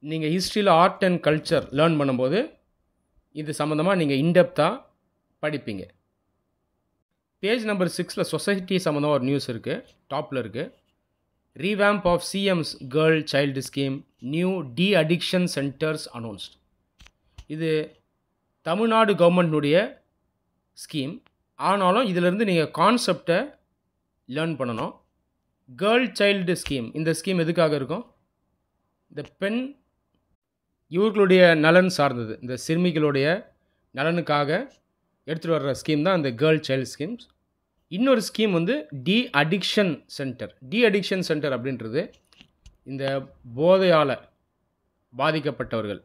நீங்கள் ஹிஸ்ட்ரியில் ஆர்ட் அண்ட் கல்ச்சர் லேர்ன் பண்ணும்போது இது சம்மந்தமாக நீங்கள் இன்டெப்த்தாக படிப்பீங்க. பேஜ் நம்பர் 6 சொசைட்டி சம்மந்தமாக ஒரு நியூஸ் இருக்குது, டாப்பில் இருக்குது. Revamp of CM's girl child scheme, new de addiction centres announced. இது தமிழ்நாடு கவர்மெண்ட்னுடைய ஸ்கீம். ஆனாலும் இதிலிருந்து நீங்கள் கான்செப்டை லேர்ன் பண்ணணும். கேர்ள் சைல்டு ஸ்கீம், இந்த ஸ்கீம் எதுக்காக இருக்கும்? இந்த பெண் இவர்களுடைய நலன் சார்ந்தது, இந்த சிறுமிகளுடைய நலனுக்காக எடுத்துகிட்டு வர்ற ஸ்கீம் தான் இந்த கேர்ள் சைல்டு ஸ்கீம்ஸ். இன்னொரு ஸ்கீம் வந்து de addiction centre. De addiction centre அப்படின்றது இந்த போதையால் பாதிக்கப்பட்டவர்கள்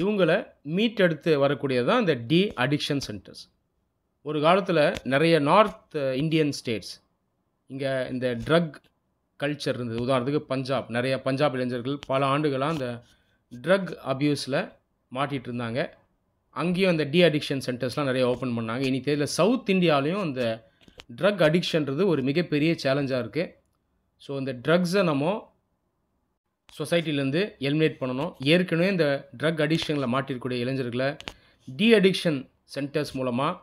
இவங்கள மீட்டெடுத்து வரக்கூடியது தான் இந்த டி அடிக்ஷன் சென்டர்ஸ். ஒரு காலத்தில் நிறைய நார்த் இந்தியன் ஸ்டேட்ஸ் இங்கே இந்த ட்ரக் கல்ச்சர் இருந்தது. உதாரணத்துக்கு பஞ்சாப், நிறைய பஞ்சாப் இளைஞர்கள் பல ஆண்டுகளாக அந்த ட்ரக் அப்யூஸில் மாட்டிகிட்டு இருந்தாங்க. அங்கேயும் அந்த டி அடிக்ஷன் சென்டர்ஸ்லாம் நிறைய ஓப்பன் பண்ணாங்க. இனி தெரியல, சவுத் இந்தியாவிலையும் இந்த ட்ரக் அடிக்ஷன்றது ஒரு மிகப்பெரிய சேலஞ்சாக இருக்குது. ஸோ இந்த ட்ரக்ஸை நம்ம சொசைட்டிலேருந்து எலிமினேட் பண்ணணும். ஏற்கனவே இந்த ட்ரக் அடிக்ஷனில் மாட்டிருக்கக்கூடிய இளைஞர்களை டி அடிக்ஷன் சென்டர்ஸ் மூலமாக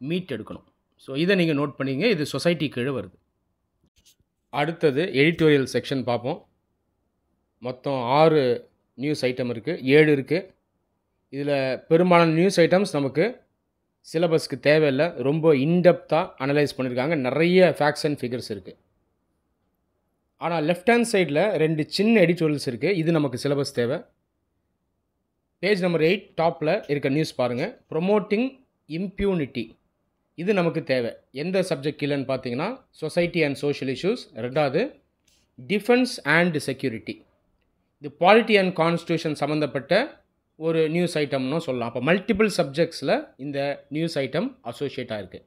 மீட் எடுக்கணும். ஸோ இதை நீங்கள் நோட் பண்ணிங்க, இது சொசைட்டி கீழே வருது. அடுத்தது எடிட்டோரியல் செக்ஷன் பார்ப்போம். மொத்தம் 6 நியூஸ் ஐட்டம் இருக்குது, 7 இருக்குது. இதில் பெரும்பாலான நியூஸ் ஐட்டம்ஸ் நமக்கு சிலபஸ்க்கு தேவையில்லை, ரொம்ப இன்டெப்த்தாக அனலைஸ் பண்ணியிருக்காங்க. நிறைய ஃபேக்ட்ஸ் அண்ட் ஃபிகர்ஸ் இருக்குது. ஆனால் லெஃப்ட் ஹேண்ட் சைடில் 2 சின்ன எடிட்டோரியல்ஸ் இருக்குது. இது நமக்கு சிலபஸ் தேவை. பேஜ் நம்பர் 8 டாப்பில் இருக்க நியூஸ் பாருங்கள். ப்ரொமோட்டிங் இம்ப்யூனிட்டி, இது நமக்கு தேவை. எந்த சப்ஜெக்ட் கீழேன்னு பார்த்தீங்கன்னா சொசைட்டி அண்ட் சோஷியல் இஷ்யூஸ். 2வது டிஃபென்ஸ் அண்ட் செக்யூரிட்டி, இது பாலிட்டி அண்ட் கான்ஸ்டியூஷன் சம்மந்தப்பட்ட ஒரு நியூஸ் ஐட்டம்னு சொல்லலாம். அப்போ மல்டிபிள் சப்ஜெக்ட்ஸில் இந்த நியூஸ் ஐட்டம் அசோசியேட் ஆகிருக்கு.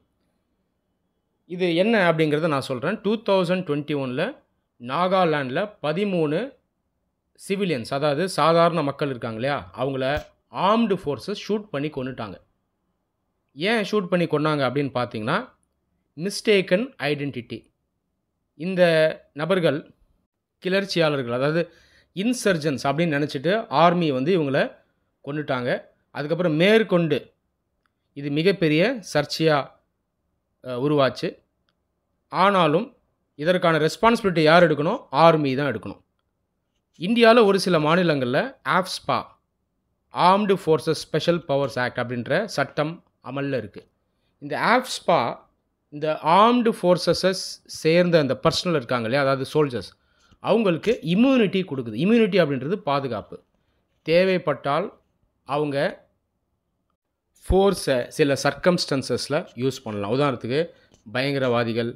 இது என்ன அப்படிங்கிறத நான் சொல்கிறேன். 2021 நாகாலாண்டில் 13 சிவிலியன்ஸ், அதாவது சாதாரண மக்கள் இருக்காங்க இல்லையா, அவங்கள ஆர்ம்டு ஃபோர்ஸஸ் ஷூட் பண்ணி கொண்டுட்டாங்க. ஏன் ஷூட் பண்ணி கொண்டாங்க அப்படின்னு பார்த்தீங்கன்னா மிஸ்டேக்கன் ஐடென்டிட்டி. இந்த நபர்கள் கிளர்ச்சியாளர்கள், அதாவது இன்சர்ஜன்ஸ் அப்படின்னு நினச்சிட்டு ஆர்மி வந்து இவங்கள கொண்டுட்டாங்க. அதுக்கப்புறம் மேற்கொண்டு இது மிகப்பெரிய சர்ச்சையாக உருவாச்சு. ஆனாலும் இதற்கான ரெஸ்பான்சிபிலிட்டி யார் எடுக்கணும்? ஆர்மி தான் எடுக்கணும். இந்தியாவில் ஒரு சில மாநிலங்களில் AFSPA, armed forces special powers act அப்படின்ற சட்டம் அமலில் இருக்குது. இந்த ஆஃப்ஸ்பா இந்த ஆர்ம்டு ஃபோர்ஸஸஸ் சேர்ந்த அந்த பர்சனல் இருக்காங்க இல்லையா, அதாவது சோல்ஜர்ஸ், அவங்களுக்கு இம்யூனிட்டி கொடுக்குது. இம்யூனிட்டி அப்படின்றது பாதுகாப்பு. தேவைப்பட்டால் அவங்க ஃபோர்ஸை சில சர்க்கம்ஸ்டன்சஸில் யூஸ் பண்ணலாம். உதாரணத்துக்கு பயங்கரவாதிகள்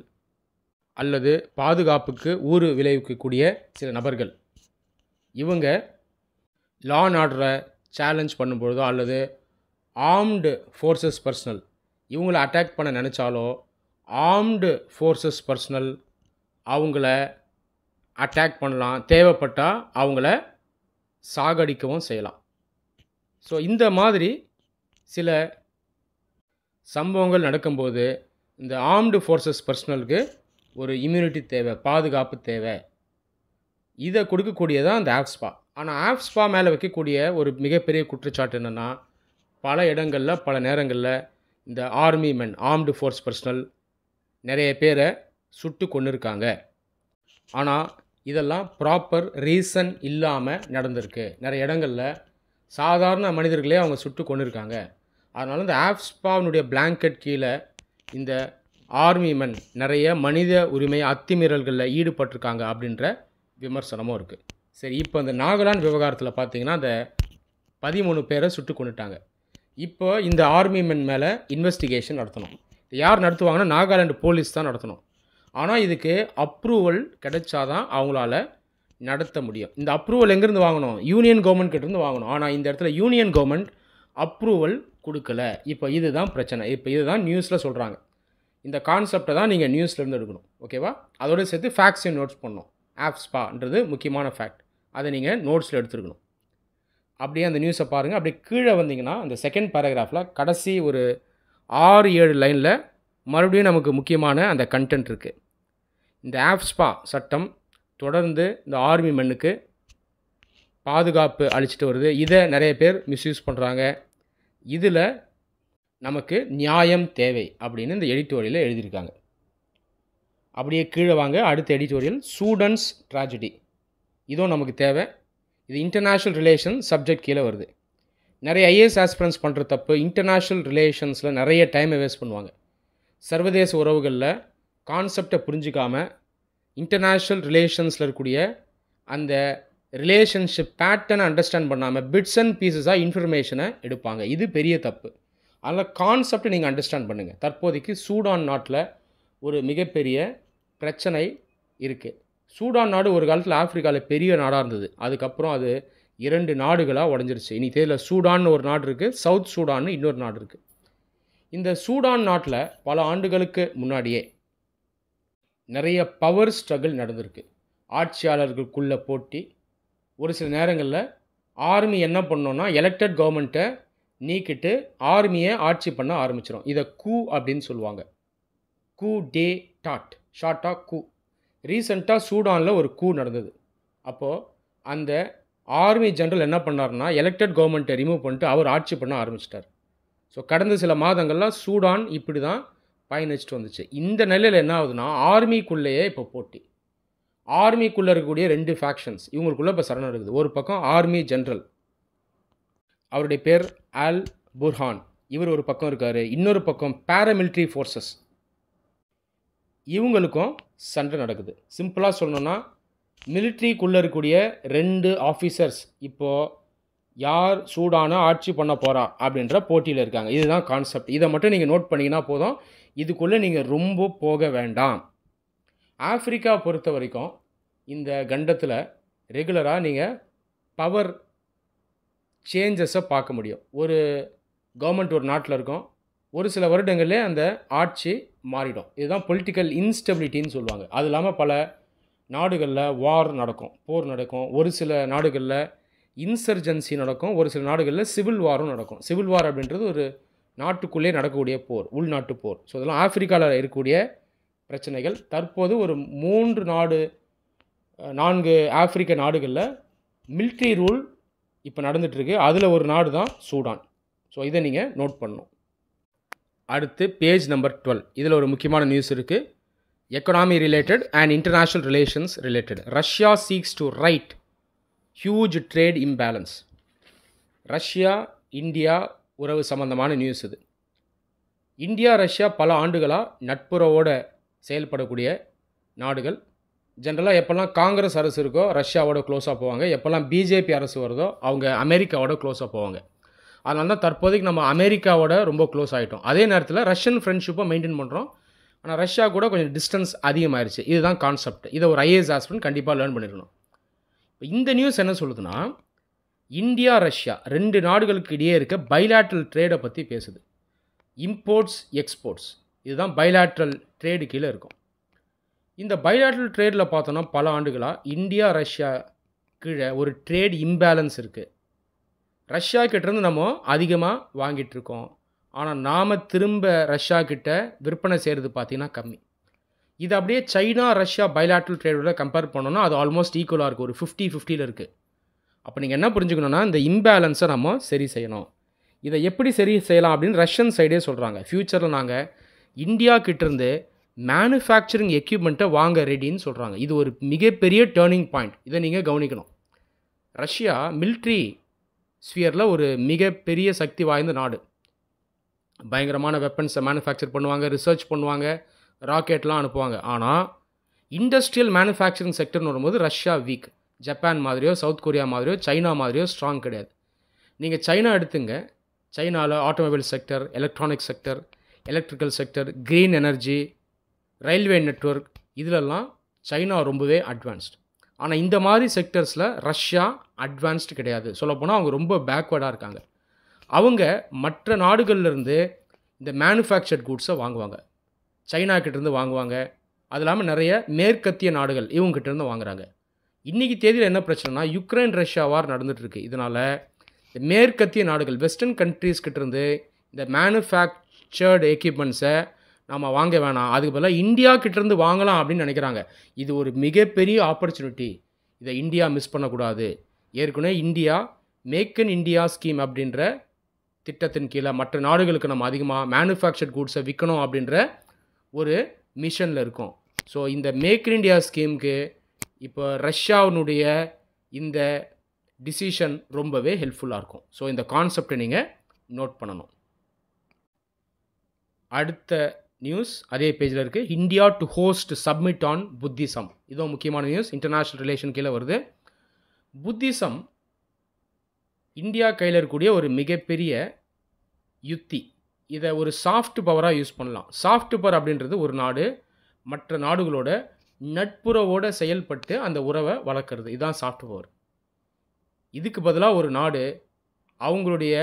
அல்லது பாதுகாப்புக்கு ஊறு விளைவிக்கக்கூடிய சில நபர்கள், இவங்க லா அண்ட் ஆர்டரை சேலஞ்ச் பண்ணும்பொழுதோ அல்லது ஆர்ம்டு ஃபோர்ஸஸ் பர்சனல் இவங்கள அட்டாக் பண்ண நினச்சாலோ ஆர்ம்டு ஃபோர்ஸஸ் பர்சனல் அவங்கள அட்டாக் பண்ணலாம். தேவைப்பட்டால் அவங்கள சாகடிக்கவும் செய்யலாம். ஸோ இந்த மாதிரி சில சம்பவங்கள் நடக்கும்போது இந்த ஆர்ம்டு ஃபோர்ஸஸ் பர்சனலுக்கு ஒரு இம்யூனிட்டி தேவை, பாதுகாப்பு தேவை. இதை கொடுக்கக்கூடியதான் அந்த ஆஃப்ஸ்பா. ஆனால் ஆஃப்ஸ்பா மேலே வைக்கக்கூடிய ஒரு மிகப்பெரிய குற்றச்சாட்டு என்னென்னா, பல இடங்களில் பல நேரங்களில் இந்த ஆர்மி மென், ஆர்ம்டு ஃபோர்ஸ் பர்சனல் நிறைய பேரை சுட்டு கொண்டு இருக்காங்க. ஆனால் இதெல்லாம் ப்ராப்பர் ரீசன் இல்லாமல் நடந்திருக்கு. நிறைய இடங்களில் சாதாரண மனிதர்களே அவங்க சுட்டு கொண்டு இருக்காங்க. அதனால் இந்த ஆஃப்ஸ்பாவினுடைய பிளாங்கெட் கீழே இந்த ஆர்மி மென் நிறைய மனித உரிமை அத்துமீறல்களில் ஈடுபட்டிருக்காங்க அப்படின்ற விமர்சனமும் இருக்குது. சரி, இப்போ இந்த நாகாலாந்து விவகாரத்தில் பார்த்தீங்கன்னா அந்த 13 பேரை சுட்டு கொண்டுட்டாங்க. இப்போ இந்த ஆர்மி மென் மேலே இன்வெஸ்டிகேஷன் நடத்தணும். யார் நடத்துவாங்கன்னா நாகாலாந்து போலீஸ் தான் நடத்தணும். ஆனால் இதுக்கு அப்ரூவல் கிடைச்சாதான் அவங்களால நடத்த முடியும். இந்த அப்ரூவல் எங்கேருந்து வாங்கணும்? யூனியன் கவர்மெண்ட் கிட்டேருந்து வாங்கணும். ஆனால் இந்த இடத்துல யூனியன் கவர்மெண்ட் அப்ரூவல் கொடுக்கல. இப்போ இதுதான் பிரச்சனை. இப்போ இதுதான் நியூஸில் சொல்கிறாங்க. இந்த கான்செப்டை தான் நீங்கள் நியூஸ்லேருந்து எடுக்கணும். ஓகேவா? அதோடு சேர்த்து ஃபேக்ட்ஸையும் நோட்ஸ் பண்ணணும். ஆஃப்ஸ்பான்றது முக்கியமான ஃபேக்ட், அதை நீங்கள் நோட்ஸில் எடுத்துருக்கணும். அப்படியே அந்த நியூஸை பாருங்கள். அப்படியே கீழே வந்தீங்கன்னா அந்த செகண்ட் பேராகிராஃபில் கடைசி ஒரு 6-7 லைனில் மறுபடியும் நமக்கு முக்கியமான அந்த கண்டென்ட் இருக்குது. இந்த ஆஃப்ஸ்பா சட்டம் தொடர்ந்து இந்த ஆர்மி மென்னுக்கு பாதுகாப்பு அளிச்சிட்டு வருது. இதை நிறைய பேர் மிஸ்யூஸ் பண்ணுறாங்க. இதில் நமக்கு நியாயம் தேவை அப்படின்னு இந்த எடிட்டோரியலில் எழுதியிருக்காங்க. அப்படியே கீழே வாங்க, அடுத்த எடிட்டோரியல் ஸ்டூடெண்ட்ஸ் ட்ராஜடி. இதுவும் நமக்கு தேவை. இது இன்டர்நேஷ்னல் ரிலேஷன் சப்ஜெக்ட் கீழே வருது. நிறைய ஐஏஎஸ் ஆஸ்பிரன்ஸ் பண்ணுற தப்பு இன்டர்நேஷ்னல் ரிலேஷன்ஸில் நிறைய டைமை வேஸ்ட் பண்ணுவாங்க. சர்வதேச உறவுகளில் கான்செப்டை புரிஞ்சிக்காமல் இன்டர்நேஷ்னல் ரிலேஷன்ஸில் இருக்கக்கூடிய அந்த ரிலேஷன்ஷிப் பேட்டர்னை அண்டர்ஸ்டாண்ட் பண்ணாமல் பிட்ஸ் அண்ட் பீசஸாக இன்ஃபர்மேஷனை எடுப்பாங்க. இது பெரிய தப்பு. அதில் கான்செப்ட் நீங்கள் அண்டர்ஸ்டாண்ட் பண்ணுங்கள். தற்போதைக்கு சூடான் நாட்டில் ஒரு மிகப்பெரிய பிரச்சனை இருக்குது. சூடான் நாடு ஒரு காலத்தில் ஆப்பிரிக்காவில் பெரிய நாடாக இருந்தது. அதுக்கப்புறம் அது 2 நாடுகளாக உடஞ்சிருச்சு. இனி தேதியில் சூடான்னு ஒரு நாடு இருக்குது, சவுத் சூடான்னு இன்னொரு நாடு இருக்குது. இந்த சூடான் நாட்டில் பல ஆண்டுகளுக்கு முன்னாடியே நிறைய பவர் ஸ்ட்ரகிள் நடந்திருக்கு. ஆட்சியாளர்களுக்குள்ள போட்டி. ஒரு சில நேரங்களில் ஆர்மி என்ன பண்ணோன்னா எலெக்டட் கவர்மெண்ட்டை நீக்கிட்டு ஆர்மியை ஆட்சி பண்ண ஆரம்பிச்சிடும். இதை கூ அப்படின்னு சொல்லுவாங்க. கூ டே டாட், ஷார்ட்டாக கூ. ரீசெண்டாக சூடானில் ஒரு கூ நடந்தது. அப்போது அந்த ஆர்மி ஜெனரல் என்ன பண்ணார்னா எலெக்டட் கவர்மெண்ட்டை ரிமூவ் பண்ணிட்டு அவர் ஆட்சி பண்ண ஆரம்பிச்சிட்டார். ஸோ கடந்த சில மாதங்கள்லாம் சூடான் இப்படி தான் பயணிச்சுட்டு வந்துச்சு. இந்த நிலையில் என்ன ஆகுதுன்னா ஆர்மிக்குள்ளேயே இப்போ போட்டி. ஆர்மிக்குள்ளே இருக்கக்கூடிய 2 ஃபேக்ஷன்ஸ் இவங்களுக்குள்ளே இப்போ சரணம் இருக்குது. ஒரு பக்கம் ஆர்மி ஜெனரல், அவருடைய பேர் அல் புர்ஹான், இவர் ஒரு பக்கம் இருக்கார். இன்னொரு பக்கம் பேராமிலிட்ரி ஃபோர்ஸஸ், இவங்களுக்கும் சண்டை நடக்குது. சிம்பிளாக சொல்லணுன்னா மிலிட்ரிக்குள்ளே இருக்கக்கூடிய 2 ஆஃபீஸர்ஸ் இப்போது யார் சூடான ஆட்சி பண்ண போகிறா அப்படின்ற போட்டியில் இருக்காங்க. இதுதான் கான்செப்ட். இதை மட்டும் நீங்கள் நோட் பண்ணிங்கன்னா போதும். இதுக்குள்ளே நீங்கள் ரொம்ப போக வேண்டாம். ஆஃப்ரிக்கா பொறுத்த வரைக்கும் இந்த கண்டத்தில் ரெகுலராக நீங்கள் பவர் சேஞ்சஸை பார்க்க முடியும். ஒரு கவர்மெண்ட் ஒரு நாட்டில் இருக்கும், ஒரு சில வருடங்களே அந்த ஆட்சி மாறிடும். இதுதான் பொலிட்டிக்கல் இன்ஸ்டெபிலிட்டின்னு சொல்லுவாங்க. அது இல்லாமல் பல நாடுகளில் வார் நடக்கும், போர் நடக்கும். ஒரு சில நாடுகளில் இன்சர்ஜென்சி நடக்கும், ஒரு சில நாடுகளில் சிவில் வாரும் நடக்கும். சிவில் வார் அப்படின்றது ஒரு நாட்டுக்குள்ளே நடக்கக்கூடிய போர், உள்நாட்டு போர். ஸோ இதெல்லாம் ஆஃப்ரிக்காவில் இருக்கக்கூடிய பிரச்சனைகள். தற்போது ஒரு 4 ஆஃப்ரிக்க நாடுகளில் மிலிட்ரி ரூல் இப்போ நடந்துகிட்ருக்கு. அதில் ஒரு நாடு தான் சூடான். ஸோ இதை நீங்கள் நோட் பண்ணணும். அடுத்து பேஜ் நம்பர் 12. இதில் ஒரு முக்கியமான நியூஸ் இருக்குது. Economy related and international relations related. Russia seeks to right huge trade imbalance. Russia India உறவு சம்பந்தமான நியூஸ் இது. இந்தியா ரஷ்யா பல ஆண்டுகளாக நட்புறவோடு செயல்படக்கூடிய நாடுகள். ஜென்ரலாக எப்போல்லாம் காங்கிரஸ் அரசு இருக்கோ ரஷ்யாவோட க்ளோஸாக போவாங்க, எப்போல்லாம் பிஜேபி அரசு வருதோ அவங்க அமெரிக்காவோட க்ளோஸாக போவாங்க. அதனால தான் தற்போதைக்கு நம்ம அமெரிக்காவோட ரொம்ப க்ளோஸ் ஆகிட்டோம். அதே நேரத்தில் ரஷ்யன் ஃப்ரெண்ட்ஷிப்பை மெயின்டைன் பண்ணுறோம். ஆனால் ரஷ்யா கூட கொஞ்சம் டிஸ்டன்ஸ் அதிகமாகிடுச்சு. இதுதான் கான்செப்ட். இதை ஒரு ஐஏஎஸ் ஆஸ்பிரண்ட் கண்டிப்பாக லேர்ன் பண்ணிடணும். இந்த நியூஸ் என்ன சொல்லுதுன்னா இந்தியா ரஷ்யா 2 நாடுகளுக்கு இடையே இருக்க பைலேட்ரல் ட்ரேடை பற்றி பேசுது. இம்போர்ட்ஸ் எக்ஸ்போர்ட்ஸ், இதுதான் பைலேட்ரல் ட்ரேடு கீழே இருக்கும். இந்த பைலேட்ரல் ட்ரேடில் பார்த்தோன்னா பல ஆண்டுகளாக இந்தியா ரஷ்யா கீழே ஒரு ட்ரேட் இம்பேலன்ஸ் இருக்குது. ரஷ்யா கிட்டேருந்து நம்ம அதிகமாக வாங்கிட்டுருக்கோம், ஆனால் நாம் திரும்ப ரஷ்யா கிட்ட விற்பனை செய்கிறது பார்த்திங்கன்னா கம்மி. இது அப்படியே சைனா ரஷ்யா பைலேட்ரல் ட்ரேடோட கம்பேர் பண்ணோன்னா அது ஆல்மோஸ்ட் ஈக்குவலாக இருக்குது, ஒரு 50-50 இருக்குது. அப்போ நீங்கள் என்ன புரிஞ்சுக்கணுன்னா இந்த இம்பேலன்ஸை நம்ம சரி செய்யணும். இதை எப்படி சரி செய்யலாம் அப்படின்னு ரஷ்யன் சைடே சொல்கிறாங்க. ஃப்யூச்சரில் நாங்கள் இந்தியா கிட்டேருந்து மேனுஃபேக்சரிங் எக்யூப்மெண்ட்டை வாங்க ரெடின்னு சொல்கிறாங்க. இது ஒரு மிகப்பெரிய டேர்னிங் பாயிண்ட். இதை நீங்கள் கவனிக்கணும். ரஷ்யா மிலிட்ரி ஸ்பியரில் ஒரு மிகப்பெரிய சக்தி வாய்ந்த நாடு. பயங்கரமான வெப்பன்ஸை மேனுஃபேக்சர் பண்ணுவாங்க, ரிசர்ச் பண்ணுவாங்க, ராக்கெட்லாம் அனுப்புவாங்க. ஆனால் இண்டஸ்ட்ரியல் மேனுஃபேக்சரிங் செக்டர்னு வரும்போது ரஷ்யா வீக். ஜப்பான் மாதிரியோ சவுத் கொரியா மாதிரியோ சைனா மாதிரியோ ஸ்ட்ராங் கிடையாது. நீங்கள் சைனா எடுத்துங்க. சைனாவில் automobile sector, electronic sector, electrical sector, green energy, railway network, இதிலெல்லாம் சைனா ரொம்பவே அட்வான்ஸ்டு. ஆனால் இந்த மாதிரி செக்டர்ஸில் ரஷ்யா அட்வான்ஸ்டு கிடையாது. சொல்லப்போனால் அவங்க ரொம்ப பேக்வேர்டாக இருக்காங்க. அவங்க மற்ற நாடுகள்லேருந்து இந்த மேனுஃபேக்சர்ட் கூட்ஸை வாங்குவாங்க, சைனா கிட்டேருந்து வாங்குவாங்க. அது இல்லாமல் நிறைய மேற்கத்திய நாடுகள் இவங்ககிட்டேருந்து வாங்குறாங்க. இன்றைக்கி தேதியில் என்ன பிரச்சனைனா யுக்ரைன் ரஷ்யா வார் நடந்துகிட்ருக்கு. இதனால் இந்த மேற்கத்திய நாடுகள் வெஸ்டர்ன் கண்ட்ரீஸ் கிட்டேருந்து இந்த மேனுஃபேக்சர்டு எக்யூப்மெண்ட்ஸை நம்ம வாங்க வேணாம், அதுக்கு பதிலாக இந்தியா கிட்டேருந்து வாங்கலாம் அப்படின்னு நினைக்கிறாங்க. இது ஒரு மிகப்பெரிய ஆப்பர்ச்சுனிட்டி. இதை இந்தியா மிஸ் பண்ணக்கூடாது. ஏற்கனவே India make in India scheme அப்படின்ற திட்டத்தின் கீழே மற்ற நாடுகளுக்கு நம்ம அதிகமாக மேனுஃபேக்சர்ட் கூட்ஸை விற்கணும் அப்படின்ற ஒரு மிஷனில் இருக்கும். ஸோ இந்த மேக் இன் இந்தியா ஸ்கீமுக்கு இப்போ ரஷ்யாவினுடைய இந்த டிசிஷன் ரொம்பவே ஹெல்ப்ஃபுல்லாக இருக்கும். ஸோ இந்த கான்செப்டை நீங்கள் நோட் பண்ணணும். அடுத்த நியூஸ் அதே பேஜில் இருக்குது. India to host submit on Buddhism. இதுவும் முக்கியமான நியூஸ், இன்டர்நேஷ்னல் ரிலேஷன் கீழே வருது. புத்திசம் இந்தியா கையில் இருக்கக்கூடிய ஒரு மிகப்பெரிய யுத்தி. இதை ஒரு சாஃப்ட் பவராக யூஸ் பண்ணலாம். சாஃப்ட் பவர் அப்படின்றது ஒரு நாடு மற்ற நாடுகளோட நட்புறவோடு செயல்பட்டு அந்த உறவை வளர்க்குறது. இதுதான் சாஃப்ட் பவர். இதுக்கு பதிலாக ஒரு நாடு அவங்களுடைய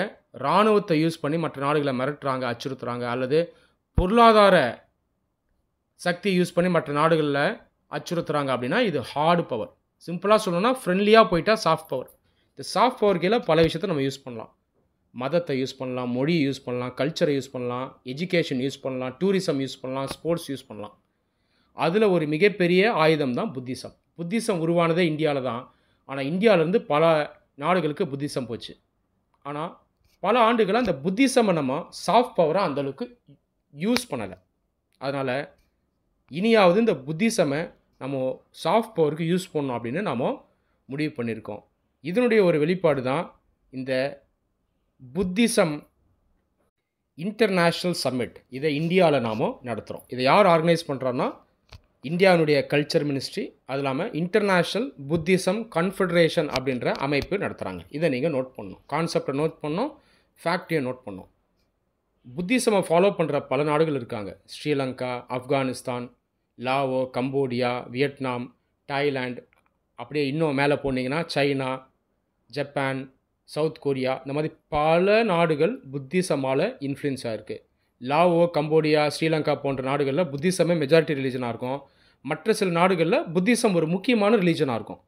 இராணுவத்தை யூஸ் பண்ணி மற்ற நாடுகளை மிரட்டுறாங்க, அச்சுறுத்துறாங்க, அல்லது பொருளாதார சக்தியை யூஸ் பண்ணி மற்ற நாடுகளில் அச்சுறுத்துறாங்க அப்படின்னா இது ஹார்டு பவர். சிம்பிளாக சொல்லணும்னா ஃப்ரெண்ட்லியாக போயிட்டா சாஃப்ட் பவர். இந்த சாஃப்ட் பவர் கீழே பல விஷயத்தை நம்ம யூஸ் பண்ணலாம். மதத்தை யூஸ் பண்ணலாம், மொழியை யூஸ் பண்ணலாம், கல்ச்சரை யூஸ் பண்ணலாம், எஜுகேஷன் யூஸ் பண்ணலாம், டூரிசம் யூஸ் பண்ணலாம், ஸ்போர்ட்ஸ் யூஸ் பண்ணலாம். அதில் ஒரு மிகப்பெரிய ஆயுதம் தான் புத்திசம். புத்திசம் உருவானதே இந்தியாவில் தான். ஆனால் இந்தியாவிலேருந்து பல நாடுகளுக்கு புத்திசம் போச்சு. ஆனால் பல ஆண்டுகளாக அந்த புத்திசமை நம்ம சாஃப்ட் பவராக அந்தளவுக்கு யூஸ் பண்ணலை. அதனால் இனியாவது இந்த புத்திசமை நம்ம சாஃப்ட் பவருக்கு யூஸ் பண்ணணும் அப்படின்னு நாம் முடிவு பண்ணியிருக்கோம். இதனுடைய ஒரு வெளிப்பாடு தான் இந்த புத்திசம் இன்டர்நேஷ்னல் சம்மிட். இதை இந்தியாவில் நாம் நடத்துகிறோம். இதை யார் ஆர்கனைஸ் பண்ணுறோன்னா இந்தியாவுடைய கல்ச்சர் மினிஸ்ட்ரி, அது இல்லாமல் இன்டர்நேஷ்னல் புத்திசம் கன்ஃபெடரேஷன் அப்படின்ற அமைப்பு நடத்துகிறாங்க. இதை நீங்கள் நோட் பண்ணணும், கான்செப்டை நோட் பண்ணணும், ஃபேக்டையும் நோட் பண்ணணும். புத்திசமை ஃபாலோ பண்ணுற பல நாடுகள் இருக்காங்க. Sri Lanka, Afghanistan, Lao, Cambodia, Vietnam, Thailand, அப்படியே இன்னும் மேலே போனீங்கன்னா சைனா, ஜப்பான், சவுத் கொரியா, இந்த மாதிரி பல நாடுகள் புத்திசமால் இன்ஃப்ளூயன்ஸ் ஆகிருக்கு. லாவோ, கம்போடியா, ஸ்ரீலங்கா போன்ற நாடுகளில் புத்திசமே மெஜாரிட்டி ரிலீஜனாக இருக்கும். மற்ற சில நாடுகளில் புத்திசம் ஒரு முக்கியமான ரிலீஜனாக இருக்கும்.